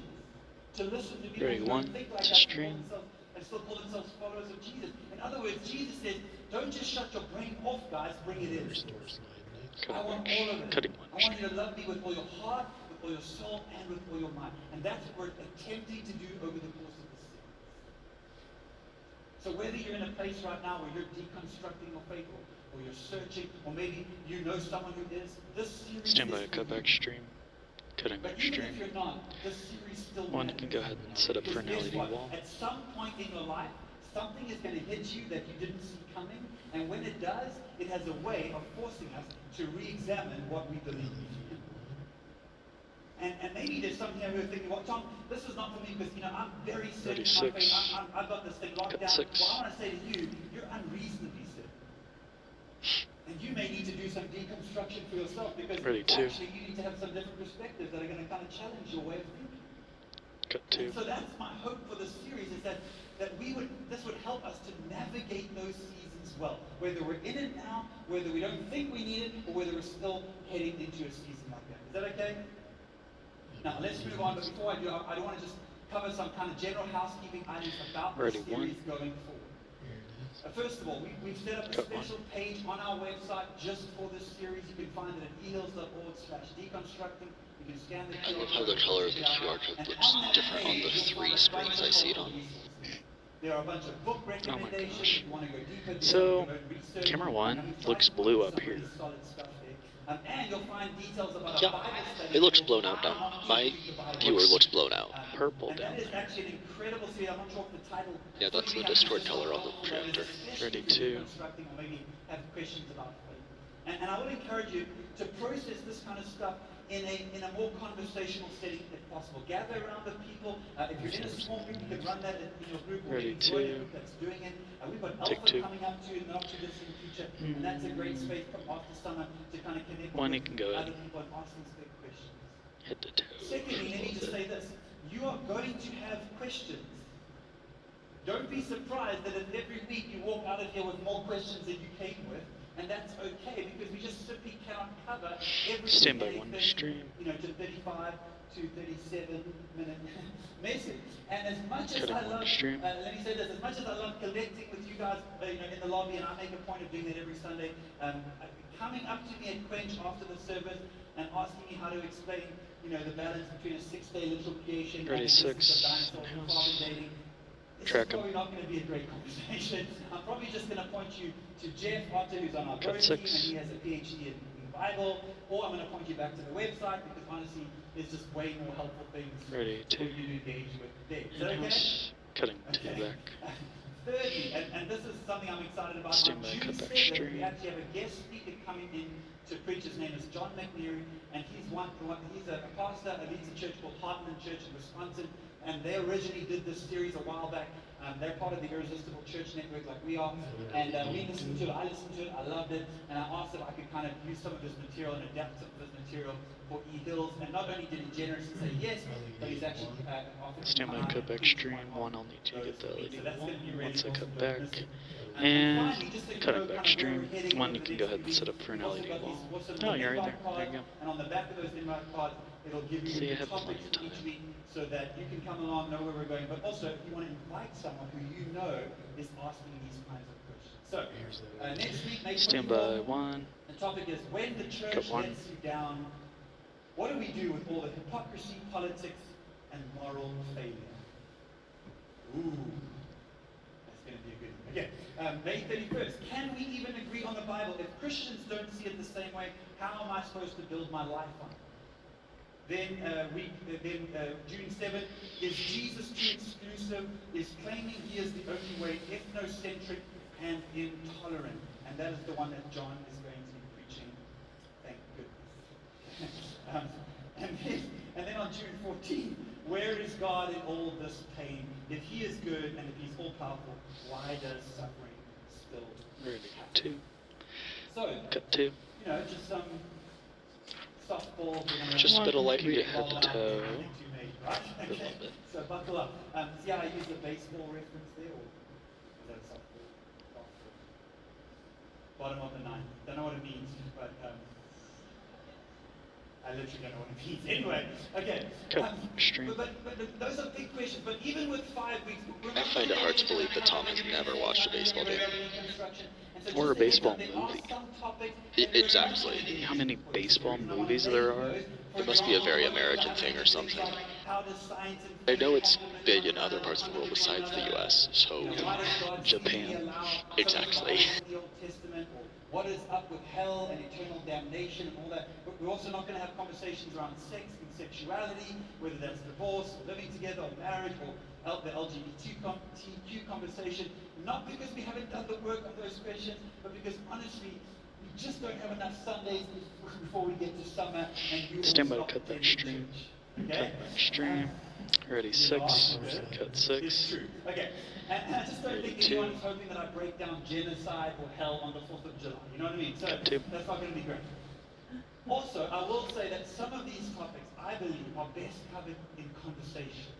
to listen to people Ready, who one, don't think like to us stream. and still call themselves followers of Jesus. In other words, Jesus says, don't just shut your brain off, guys, bring it in. I want all of it. Cutting I one. want you to love me with all your heart, with all your soul, and with all your mind. And that's what we're attempting to do over the course of this series. So whether you're in a place right now where you're deconstructing your faith, or you're searching, or maybe you know someone who is, this series Stand by is a for cutback you. stream. Cutting But back even stream. if you're not, this series still One you matters. can go ahead and set up for Because an guess LED what? wall. At some point in your life, something is going to hit you that you didn't see coming, and when it does, it has a way of forcing us to re-examine what we believe. And maybe there's some here who are thinking, well, Tom, this is not for me because, I'm very certain in my faith. 36. I've got this thing locked Cut down. 6. Well, I want to say to you, you're unreasonably certain. And you may need to do some deconstruction for yourself because Ready, two. actually you need to have some different perspectives that are going to kind of challenge your way of thinking. Cut two. And so that's my hope for this series is that this would help us to navigate those seasons well. Whether we're in it now, whether we don't think we need it, or whether we're still heading into a season like that. Is that okay? Now let's move on, but before I do, I don't want to just cover some kind of general housekeeping items about this Ready, series one. going forward. First of all, we've set up a Cut special page on our website just for this series. You can find it at eHills.org/deconstructing. You can scan the I love how the color of the QR code looks different on the three screens I see it on. There are a bunch of book recommendations. gosh. If you want to go deeper, So, do research. camera one And we've looks tried to blue put up some here. really solid stuff there. And you'll find details about Yeah, our Bible study. it looks blown out now. My viewer looks blown out. Purple And down that is there. actually an incredible series. I'm not sure if the title. Yeah, that's the Discord color on the projector. Ready, two. Constructing or maybe have questions about faith. And I would encourage you to process this kind of stuff in a more conversational setting if possible. Gather around with people. If you're in a small group, you can run that in your group or Ready, maybe join a two. group that's doing it. We've got Take Alpha two. coming up to in the not too distant future, and that's a great space after summer to kind of connect One, with you can go other ahead. people and ask these big questions. Head to toe. Secondly, let me just say this. You are going to have questions. Don't be surprised that if every week you walk out of here with more questions than you came with, and that's okay because we just simply cannot cover every Stand by single one to thing, stream. to 35 to 37 minute message. And as much as Cutting I one love, to stream. let me say this, as much as I love collecting with you guys, in the lobby, and I make a point of doing that every Sunday, coming up to me at Quench after the service and asking me how to explain, the balance between a 6-day literal creation Ready, and the existence six. of dinosaurs and In-house. carbon dating. This Track is 'em. probably not going to be a great conversation. I'm probably just going to point you to Jeff Otter, who's on our Cut growth team, and six. he has a PhD in Bible, or I'm going to point you back to the website because honestly, there's just way more helpful things Ready, for two. you to engage with there. Is that okay? In-house. Cutting two Okay. back. Thirdly, and this is something I'm excited about. Stand On by, June cut back 7th, stream. we actually have a guest speaker coming in to preach. His name is John McNeary, and he's a pastor, leads a church called Hartman Church in Wisconsin, and they originally did this series a while back. They're part of the Irresistible Church Network like we are, and we listened to it, I listened to it, I loved it, and I asked if I could kind of use some of this material and adapt some of this material for eHills, and not only did he generously say yes, but he's actually offered Stand by, to cut back stream. One, I'll need to get the so LED that's wall. gonna be really Once I awesome. cut Don't back. miss it. And finally, just so you cutting know back kind of where stream. we're heading One, over you the can go next ahead and few set up weeks. for an We've also LED got wall. these awesome Oh, you're right invite there. There you cards, go. and on the back of those invite cards, it'll give you So you the have topics plenty of for each time. week so that you can come along, know where we're going. But also, if you want to invite someone who you know is asking these kinds of questions. So, next week, May Stand by 24th, one. the topic is when the church Cut one. lets you down, what do we do with all the hypocrisy, politics, and moral failure? Ooh, that's going to be a good Okay, May 31st. Can we even agree on the Bible? If Christians don't see it the same way, how am I supposed to build my life on it? Then June 7th, is Jesus too exclusive? Is claiming he is the only way ethnocentric and intolerant? And that is the one that John is going to be preaching. Thank goodness. And then on June 14th, where is God in all of this pain? If he is good and if he's all powerful, why does suffering still Ready. happen? 2. So, Cut 2. just some softball. Just a bit of lightning to head to Nothing toe. too major, right? A little bit. So buckle up. See how I use the baseball reference there, or is that a softball? Bottom of the ninth. Don't know what it means, but I literally don't know what it means. Anyway, okay. Cut stream. But those are big questions. But even with 5 weeks, I find it hard to believe that Tom has never watched a baseball game. Or a baseball movie. Exactly. How many baseball movies there are? It must be a very American thing or something. I know it's big in other parts of the world besides the US, so Japan. exactly. What is up with hell and eternal damnation and all that. But we're also not going to have conversations around sex and sexuality, whether that's divorce or living together or marriage or the LGBTQ conversation. Not because we haven't done the work on those questions, but because honestly, we just don't have enough Sundays before we get to summer and you Stand by will to stop cut that attending stream. church. Cut Okay? that stream. Ready. 6. Cut It's 6. true. Okay. And I just don't think Two. anyone is hoping that I break down genocide or hell on the 4th of July. You know what I mean? So Cut 2. that's not going to be great. Also, I will say that some of these topics, I believe, are best covered in conversations,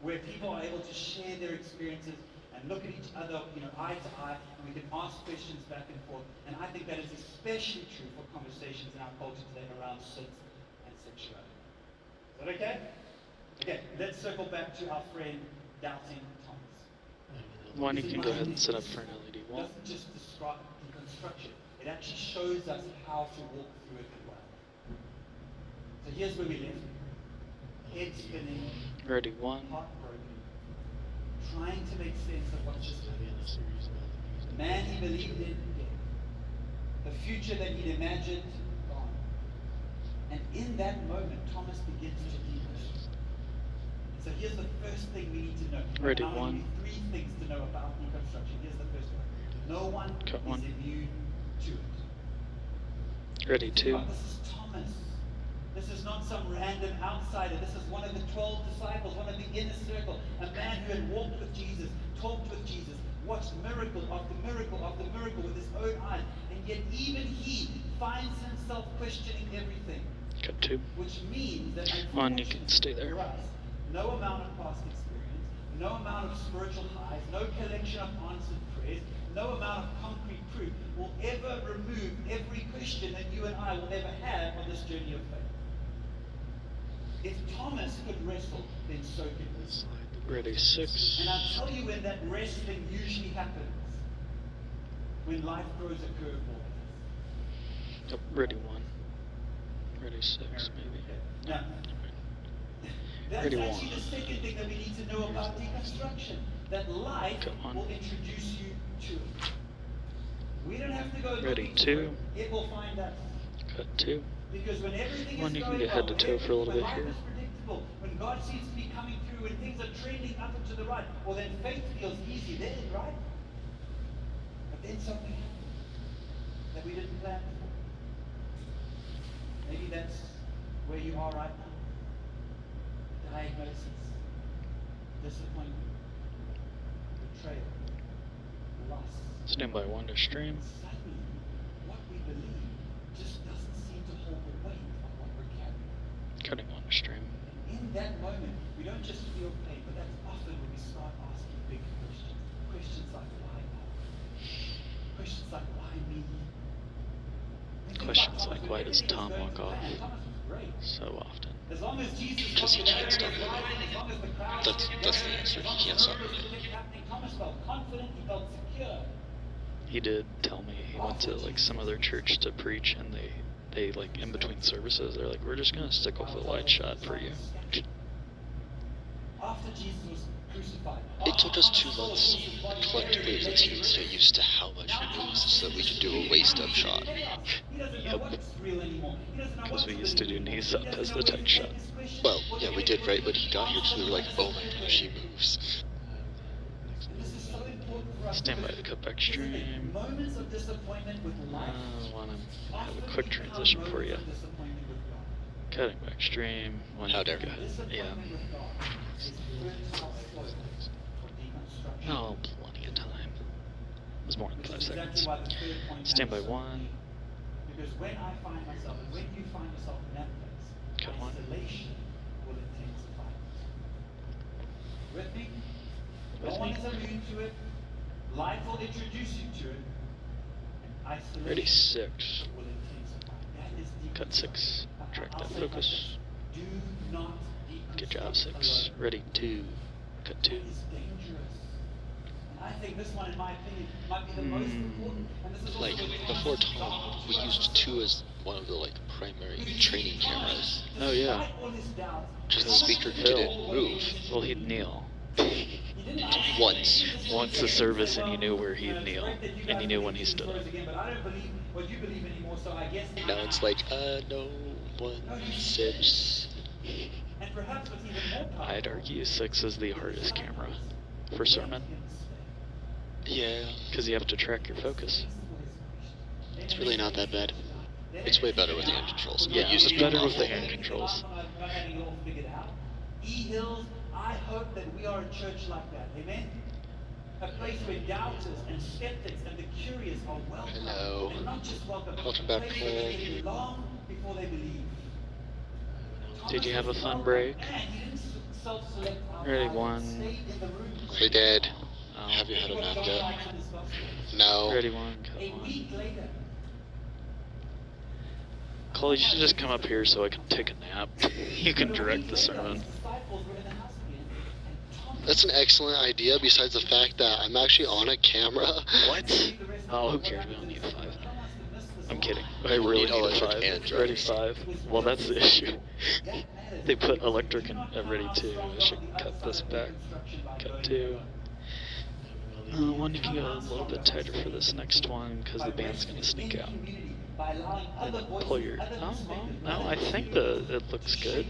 where people are able to share their experiences and look at each other, eye to eye, and we can ask questions back and forth. And I think that is especially true for conversations in our culture today around sex and sexuality. Is that okay? Okay, let's circle back to our friend Doubting Thomas. 1, you can go ahead and set up for an LED It wall. doesn't just describe deconstruction. It actually shows us how to walk through it as well. So here's where we left. Head spinning, Ready. 1. heartbroken, trying to make sense of what just happened. The man he believed in, dead. The future that he'd imagined, gone. And in that moment, Thomas begins to deconstruct. And so here's the first thing we need to know. Ready, Now, I'm gonna 1. give you 3 things to know about deconstruction. Here's the first one. No one Cut is 1. immune to it. Ready. 2. This is Thomas. This is not some random outsider. This is one of the 12 disciples, one of the inner circle, a man who had walked with Jesus, talked with Jesus, watched miracle after miracle after miracle with his own eyes, and yet even he finds himself questioning everything. Cut 2. Which means that 1, you can stay there. for us, no amount of past experience, no amount of spiritual highs, no collection of answered prayers, no amount of concrete proof will ever remove every question that you and I will ever have on this journey of faith. If Thomas could wrestle, then so could we. Ready. 6. And I'll tell you when that wrestling usually happens. When life throws a curveball. Yep. Ready. 1. Ready. 6, maybe. Now, that's Ready, actually 1. the second thing that we need to know about deconstruction. That life Cut 1. will introduce you to it. We don't have to go Ready, looking for 2. it. It will find us. Cut 2. Because when everything 1, is you can going get head well, to toe for a little when bit life here. is predictable, when God seems to be coming through, when things are trending up and to the right, well then faith feels easy then, right? But then something happens that we didn't plan for. Maybe that's where you are right now. Diagnosis, disappointment, betrayal, loss. Stand by 1 to stream. Suddenly, what we believe just doesn't seem to hold the weight of what we're carrying. Cutting 1 to stream. And in that moment, we don't just feel pain, but that's often when we start asking big questions. Questions like, why God? Questions like, why me? We think Questions about like, Thomas, why when does everything Tom was going walk to off? plan. Thomas was great. So often. As long as Jesus Because he can't stop was moving. rising, as long as the crowd That's the answer. He can't stop moving. Thomas felt confident, he felt secure. He did tell me he went to like some other church to preach, and they like in between services, they're like, we're just gonna stick with the light shot for you. After Jesus was crucified. It took us 2 months collectively as a team to get used to how much he moves so that we could do a waist-up shot. He doesn't know Yep. what's real anymore. He doesn't know Because we what's used to do good anymore. knees He up doesn't as know the where tech his shot. neck is questioned, Well, or yeah, the we head did was right when he got here because we were like, oh my gosh, he And moves. this is so important for us. Stand by because the cut back here's the thing, stream. Moments of disappointment with life. I want to have often a quick become transition for moments you. of disappointment with God. Cutting back stream. When How dare. go. Yeah. Disappointment with God is fertile soil for deconstruction. Oh, plenty of time. It was more than Which 5 is exactly seconds. why the third point Stand by matters so much. 1. Because when I find myself, and when you find yourself in that place, Cut 1. isolation will intensify. With me? With No one me. is immune to it. Life will introduce you to it. And isolation Ready 6. will intensify. That is Cut 6. Track that focus. Do not Good job, deconstruct 6. alone. Ready 2. Cut 2. That is dangerous. And I think this one, in my opinion, might be the most important. And this is also Like, what before Thomas Tom, talked we to us used about. 2 as one of the, like, primary training cameras. Oh, yeah. Despite all his doubts, Because the Thomas speaker didn't couldn't know move. Well, he'd kneel. He didn't isolate. Once. He just Once said, a service and well, you knew where he'd it's kneel, great that you and guys you knew believe when he these stood up. words again, but I don't believe what you believe anymore, so I guess Now it's like, no one sits. And perhaps what's even more powerful, I'd argue 6 is the hardest camera for sermon. Yeah, Because you have to track your focus. it's really not that bad. It's way better with the hand controls. Yeah, It uses it's better more with the awful. hand controls. Not having it all figured out. eHills, I hope that we are a church like that. Amen? A place where doubters and skeptics and the curious are welcome. Hello. And not just welcome, Welcome a back place where they home. belong before they believe. Did you have a Thomas fun was break? welcome, and he didn't self-select out Ready, loud, 1. stayed in the room. Hey, Dad. Oh. Have you had a What nap God yet? writes in his gospel. No. Ready 1. Cut A 1. week later, Cole, you should just come up here so I can take a nap. You can direct the sermon. That's an excellent idea, besides the fact that I'm actually on a camera. What? Oh, who cares? We don't need a 5. I'm kidding. I You really need need a electric 5. and Ready drugs. 5. Well, that's the issue. They put electric in Ready 2. I should cut this back. Cut 2. 1, you can go a little bit tighter for this next one because the band's going to sneak out. And then pull your... Oh, well, no, I think it looks good.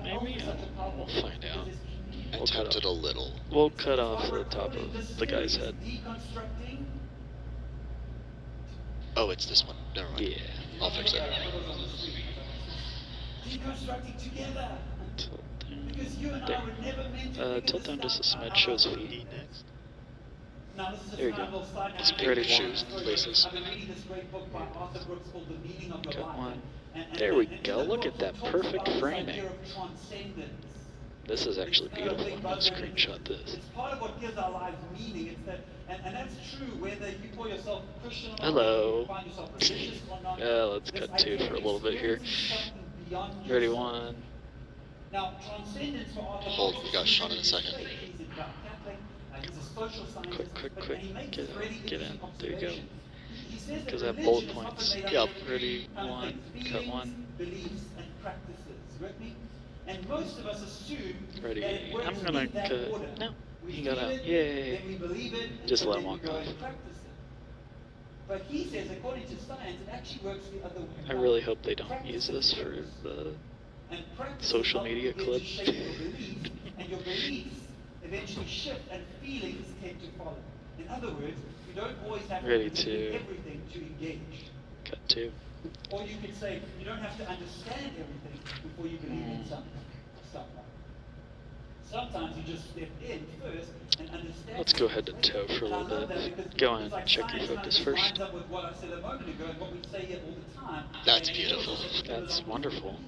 Maybe? We'll find out. I We'll cut tapped it off. a little. We'll cut off the top of the guy's head. Oh, it's this one. Never mind. Yeah. I'll fix it. Deconstructing together. Tilt Because you and I down. were never meant to There. figure Tilt this down just a out smidge. on Shows our own. feet next. Now, this is a There you fun go. little side It's note. pretty shoes one. places. I've been reading this great book by Arthur Brooks called The Meaning of Your Cut Life. 1. And There we in the go. Look book, at that he talks perfect about this framing. idea of transcendence. This is actually It's kind of a beautiful. big I'm going to buzzword. screenshot this. It's part of what gives our lives meaning. It's that, and that's true whether you call yourself Christian or not, Hello. whether you find yourself religious or not. Yeah, let's This cut 2 idea for a of little bit here. experiencing something beyond Ready yourself. 1. Now, transcendence for Arthur Hold, Brooks you got is shot in a second. He's a Catholic, he's a social scientist, Quick, but- quick. and he makes Get this really in, get in. interesting There you go. observation. He says that Because I have religion bullet is often points. made up Yep. of three Ready kind of 1. things: Cut feelings, 1. beliefs, and practices. With me? And most of us assume Ready. that it works I'm gonna in that cut. order. No. We He got feel out. it, Yay. then we believe it, and Just so let then him we walk go off. and practice it. But he says, according to science, it actually works the other way I around. really hope they don't Practice use it this for first. the And practice social help media begin clip. to shape your beliefs, and your beliefs eventually shift, and feelings tend to follow. In other words, you don't always have to Ready believe in to- everything to engage. cut 2. Or you could say, you don't have to understand everything before you believe in something. Sometimes you just step in first and understand. Let's go ahead and toe for a And I little love that bit. because Go it's on, like check your science focus kind of first. lines up with what I said a moment ago and what we say here all the time. That's And beautiful. That's wonderful.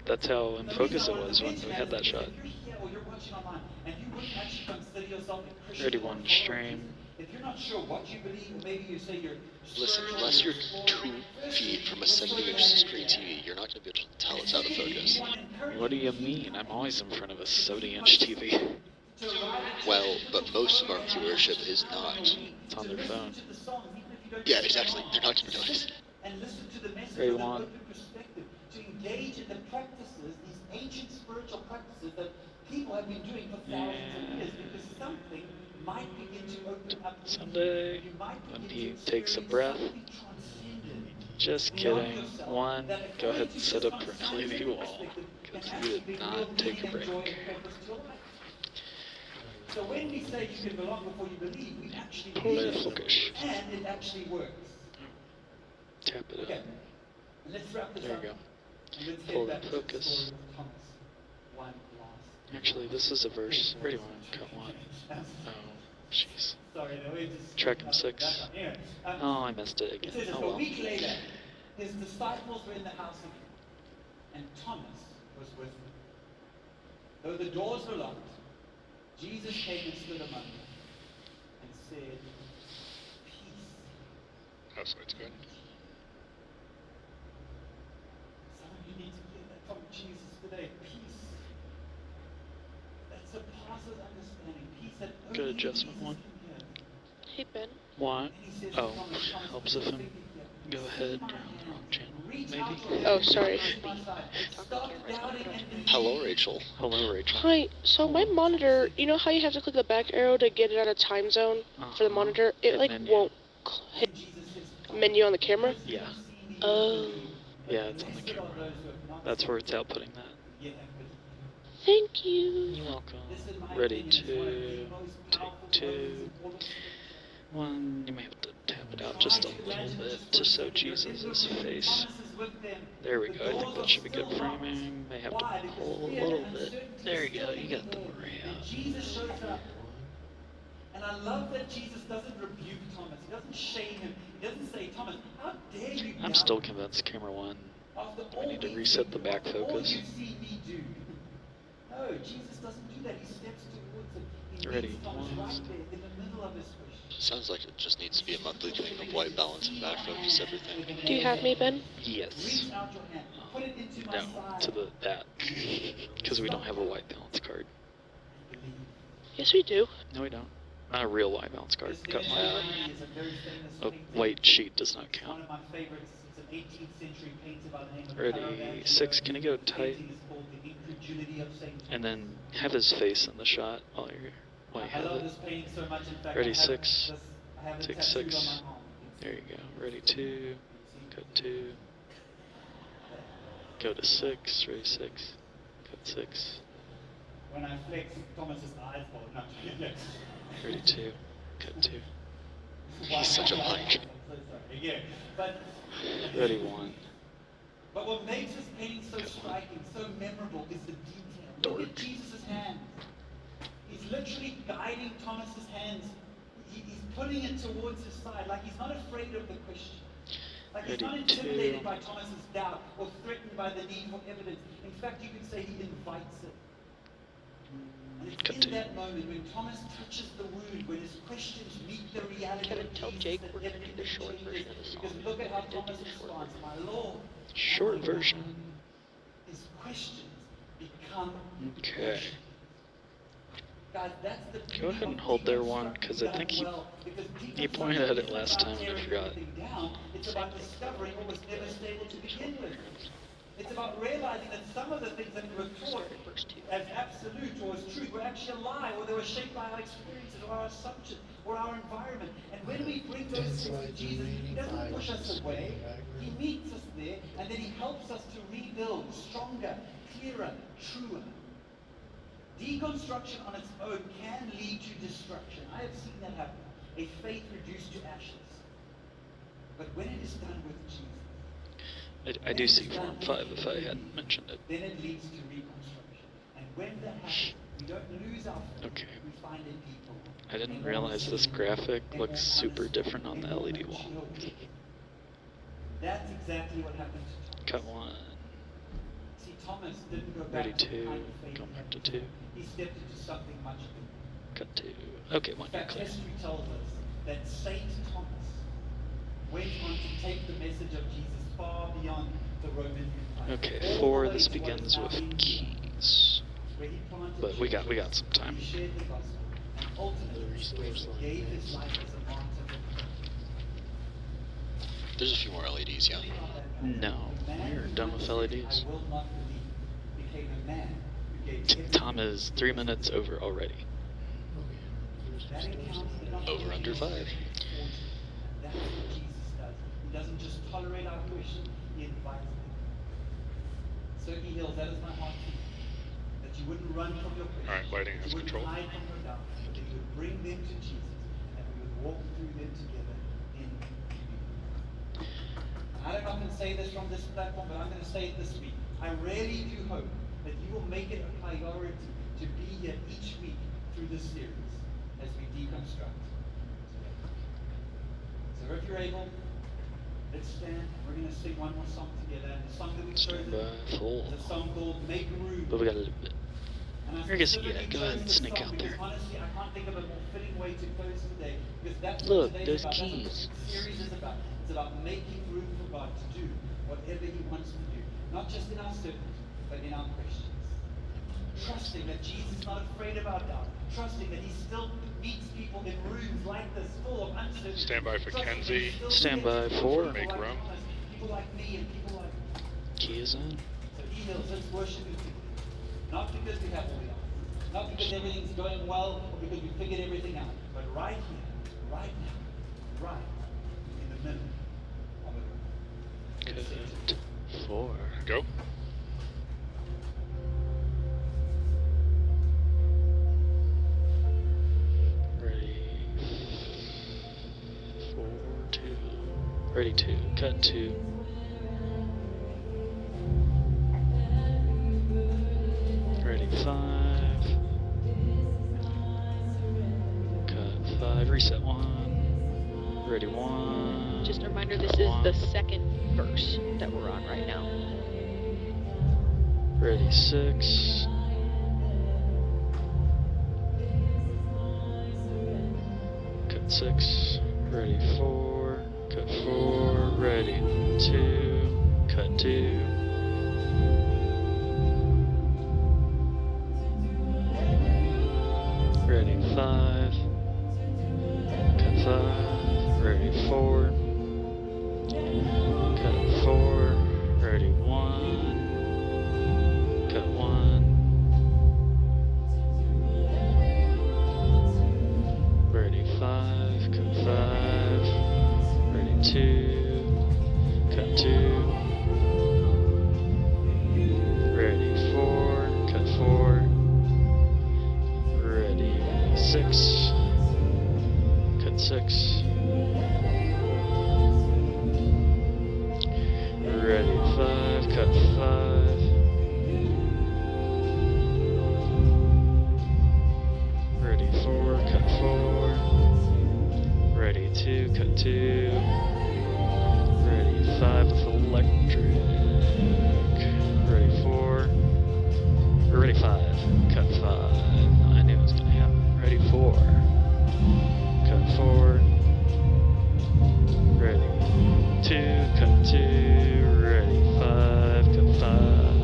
That's how in focus it was when we had that shot. If you're here or you're watching online and you wouldn't actually consider yourself a Christian Ready or 1 follower of stream. Jesus, if you're not sure what you believe, or maybe you say you're Listen, spiritual, unless you're exploring, 2 feet from a let's slow 70-inch down screen here. TV, you're not going to be able to tell it's out of focus. What do you mean? I'm always in front of a 70-inch TV. Well, but most of our viewership is not. It's on their phone. Yeah, exactly. They're not going to notice. And listen to the message Ready, with an 1. open perspective, to engage in the practices, these ancient spiritual practices that people have been doing for thousands of years, because something might begin to open up in you. Sunday, You might when begin he to takes a experience breath. something transcendent Just beyond kidding. yourself, One, that go ahead according and to set just up from a Proclivity scientific Wall, perspective, can because you actually did bring not real take a meaning and joy break. and purpose to your life. So when we say you can belong before you believe, we actually Pull mean it it, focus. and it actually works. Tap it Okay, up. let's wrap this There up. you go. And let's Pull get back that to the focus. story of Thomas. One last. Actually, this is a verse. Where do you want to cut one? Oh, jeez. Sorry, no, it just Track him 6. Anyway, Oh, I missed it it again. says this, Oh a well. week later, his disciples were in the house again, and Thomas was with them. Though the doors were locked, Jesus came and stood among them and said, "Peace." Oh, so it's good. Some of you need to hear that from Jesus today. Peace. That surpasses understanding. Peace that only Good adjustment, Jesus one. can give. Hey, Ben. One. And he says, Oh, Thomas, helps if him go ahead. "See my You're on the wrong hands. channel. Reach Maybe. out your hand Oh, and sorry. touch my side. Stop doubting and believe." Hello, Rachel. Hello, Rachel. Hi. So my monitor, you know how you have to click the back arrow to get it out of time zone for the Uh-huh. monitor? It That like menu. won't hit Then Jesus says, menu on the camera. "Because you Yeah. have seen me, you Oh. believe. But Yeah, it's on the blessed are camera. those who have not That's seen where it's outputting that. yet have believed." Thank you. You're welcome. This, in my Ready opinion, is one of the to most take powerful 2. moments in all of Scripture. One, you may have to tap it out just a little bit to show Jesus' face. There we go. I think that should be good framing. May have to pull a little bit. There you go. You got the Maria. Jesus shows up. And I love that Jesus doesn't rebuke Thomas. He doesn't shame him. He doesn't say, "Thomas, how dare you I'm doubt still me? convinced camera 1. After We all need to we've reset been the back through, after focus. all you've seen me do." No, Jesus doesn't do that. He steps towards him. He Ready, meets Thomas one. right there in the middle of his question. Sounds like it just needs to be a monthly thing of white balance and back focus everything. Do you have me, Ben? Yes. Reach out your hand. Put it into my No, side. to that. Because we don't have a white balance card. Believe. Yes, we do. No, we don't. Not a real white balance card. This Cut image mine. behind me is a very famous A painting. white sheet does not It's one count. of my favorites. It's an 18th century painter by the name of Ready, Caravaggio. 6, can you go The tight? painting is called The Incredulity of Saint Thomas. And then have his face in the shot while you I have love it. this painting so much. In fact, Ready, I have 6. this- I have it Take tattooed 6. on my arm. There you go. Ready, 2. Cut 2. Go to 6. Ready, 6. Cut 6. When I flex, Thomas's eyes fall. No, Ready, 2. Cut 2. He's such a punk. I'm so sorry. Yeah, but Ready, 1. But what makes this painting so striking, so memorable, is the detail. Look at Jesus' hands. He's literally guiding Thomas's hands. He's putting it towards his side, like he's not afraid of the question. Like he's not Ready, intimidated 2. by Thomas's doubt or threatened by the need for evidence. In fact, you could say he invites it. And it's Cut in 2. that moment when Thomas touches the wound, when his questions meet the reality Kevin, of tell Jesus, Jake that we're gonna do the everything short changes. version of the song. Because look at how We're gonna Thomas do the short responds. version. My Lord. Short and my God." version. His questions become Okay. Guys, that's the Go ahead and hold there, 1, because I think he pointed at it last time and I forgot. It's about discovering what was never stable to begin with. It's about realizing that some of the things that we were taught as absolute or as truth were actually a lie, or they were shaped by our experiences or our assumptions or our environment. And when we bring those things to Jesus, he doesn't push us away. He meets us there, and then he helps us to rebuild stronger, clearer, truer. Deconstruction on its own can lead to destruction. I have seen that happen. A faith reduced to ashes. But when it is done with Jesus, I do see Form 5 if I hadn't mentioned it. then it leads to reconstruction. And when that happens, we don't lose our faith. Okay. We find in people. I didn't realize this graphic looks super different on the LED wall. That's exactly what happened to Thomas. Cut 1. See, Thomas didn't go back Ready, to the 2. kind of faith Go he back had to 2. He stepped into something much bigger. Cut 2. Okay, 1, In you're fact, clear. history tells us that Saint Thomas went on to take the message of Jesus far beyond the Roman Empire. Okay, All the 4, way this to what begins is now with India, keys. where he planted But we got churches, some time. He shared the gospel, and ultimately gave his life as a martyr for Christ. There's a few more LEDs, yeah. No, we're done with LEDs. I will not believe, became a man who Time is 3 minutes over already. That encounter did not Over under 5. That's what Jesus does. He doesn't just tolerate our question, he invites them. So eHills, that is my heart to you. That you wouldn't run from your question. Alright, lighting that has you wouldn't control. hide from your doubt. That you would bring them to Jesus. And that we would walk through them together in community. I don't often say this from this platform, but I'm going to say it this week. I really do hope that you will make it a priority to be here each week through this series as we deconstruct. So if you're able, let's stand. We're going to sing one more song together. And the song that we Stand chose by full. is a song called Make Room. But we got a little bit. And I We're gonna specifically go ahead and chose this sneak song out because there. Honestly, I can't think of a more fitting way to close today. Because that's Look, what those today's about. keys. That's what the series is about. It's about making room for God to do whatever He wants to do. Not just in our certainty, but in our questions. Trusting that Jesus is not afraid of our doubt. Trusting that He still meets people in rooms like this, full of uncertainty. Stand by for Trusting that Kenzie. He still Stand connects by people for- like Make room. Thomas, people like me and people like you. Key is in. So eHills, let's worship Him together. Not because we have all the answers, not because everything's going well or because we figured everything out, but right here, right now, right in the middle of it all. Let's sing Good. 4. Go. Ready. 4, 2. Ready 2. Cut 2. Ready 5. Cut 5. Reset 1. Ready 1. Just a reminder, cut this is 1. the second verse that we're on right now. Ready 6. Cut 6. Ready 4. Cut 4. Ready 2. Cut 2. Ready 5. Cut 5. Ready 4. Cut 4. Ready 1. Cut 1. Ready 5. Cut 5. Ready 2. Cut 2. Ready 4. Cut 4. Ready 6. Cut 6. Ready 5. Cut 5. Ready 4. Cut 4. Ready 2. Cut 2. Ready 5 with electric. Ready 4. Ready 5. Cut 5. I knew it was gonna happen. Ready 4. Cut 4. Ready 2. Cut 2. Ready 5. Cut 5.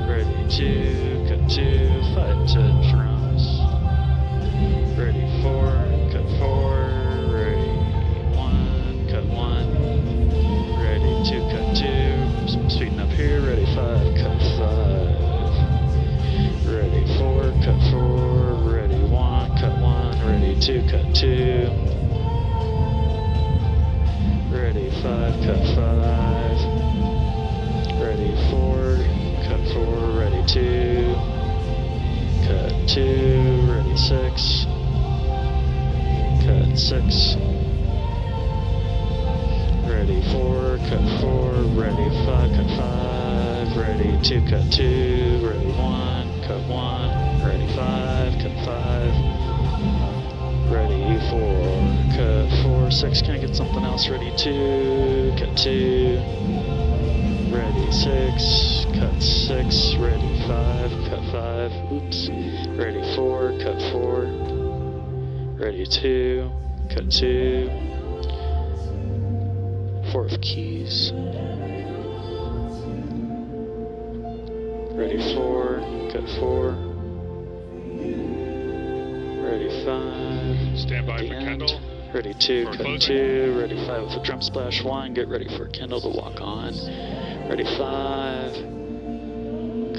Ready 2. Cut 2. 5 to drums. Ready 4. Cut 4. Ready 1. Cut 1. Ready 2. Cut 2. Speeding up here. Ready 5. Cut 5. Ready 4. Cut 4. Ready 1. Cut 1. Ready 2. Cut 2. Ready 5. Cut 5. Ready 4. Cut 4. Ready 2. Cut 2. Ready 6. Cut 6. Ready 4. Cut 4. Ready 5. Cut 5. Ready 2. Cut 2. Ready 1. Cut 1. Ready 5. Cut 5. Ready 4. Cut 4. 6. Can I get something else? Ready 2. Cut 2. Ready 6. Cut 6. Ready 5. Cut 5. Oops. Ready 4. Cut 4. Ready 2. Cut 2. 4 of keys. Ready 4. Cut 4. Ready 5. Stand by At the for end. Kendall. Ready 2. For Cut closing. 2. Ready 5 with a drum splash 1. Get ready for Kendall to walk on. Ready 5.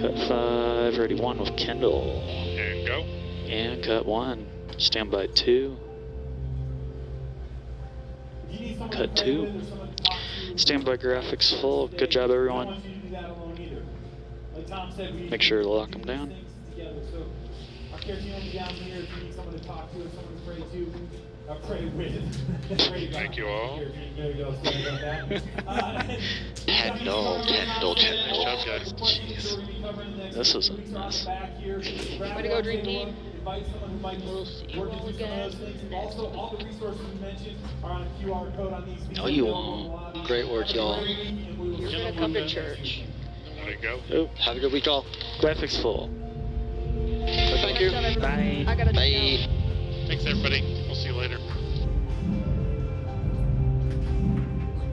Cut 5, ready 1 with Kendall. And go. And cut 1. Standby 2. If you need someone Cut to play 2. with or someone to talk to, Standby graphics full. Good job, I don't everyone. want you to do that alone either. Like Tom said, we Make sure to lock do them these down. things together. So our care team will be down here if you need someone to talk to or someone to pray to. Pray with. Pray to God. Thank you all. Care team, there you go. Sorry about that. Kendall. Nice job, guys. Jeez. This is a mess. Way to go, Dream Team. Invite someone who might We'll just see you work all through some of those again things. next Also, all the resources we mentioned are on a QR code on these. No, you won't. Great work, y'all. You're gonna come to church. Way to go. Oh, Have a good week, all. graphics full. Thank you. Done, everybody. Bye. I gotta check out. Bye. Thanks, everybody. We'll see you later.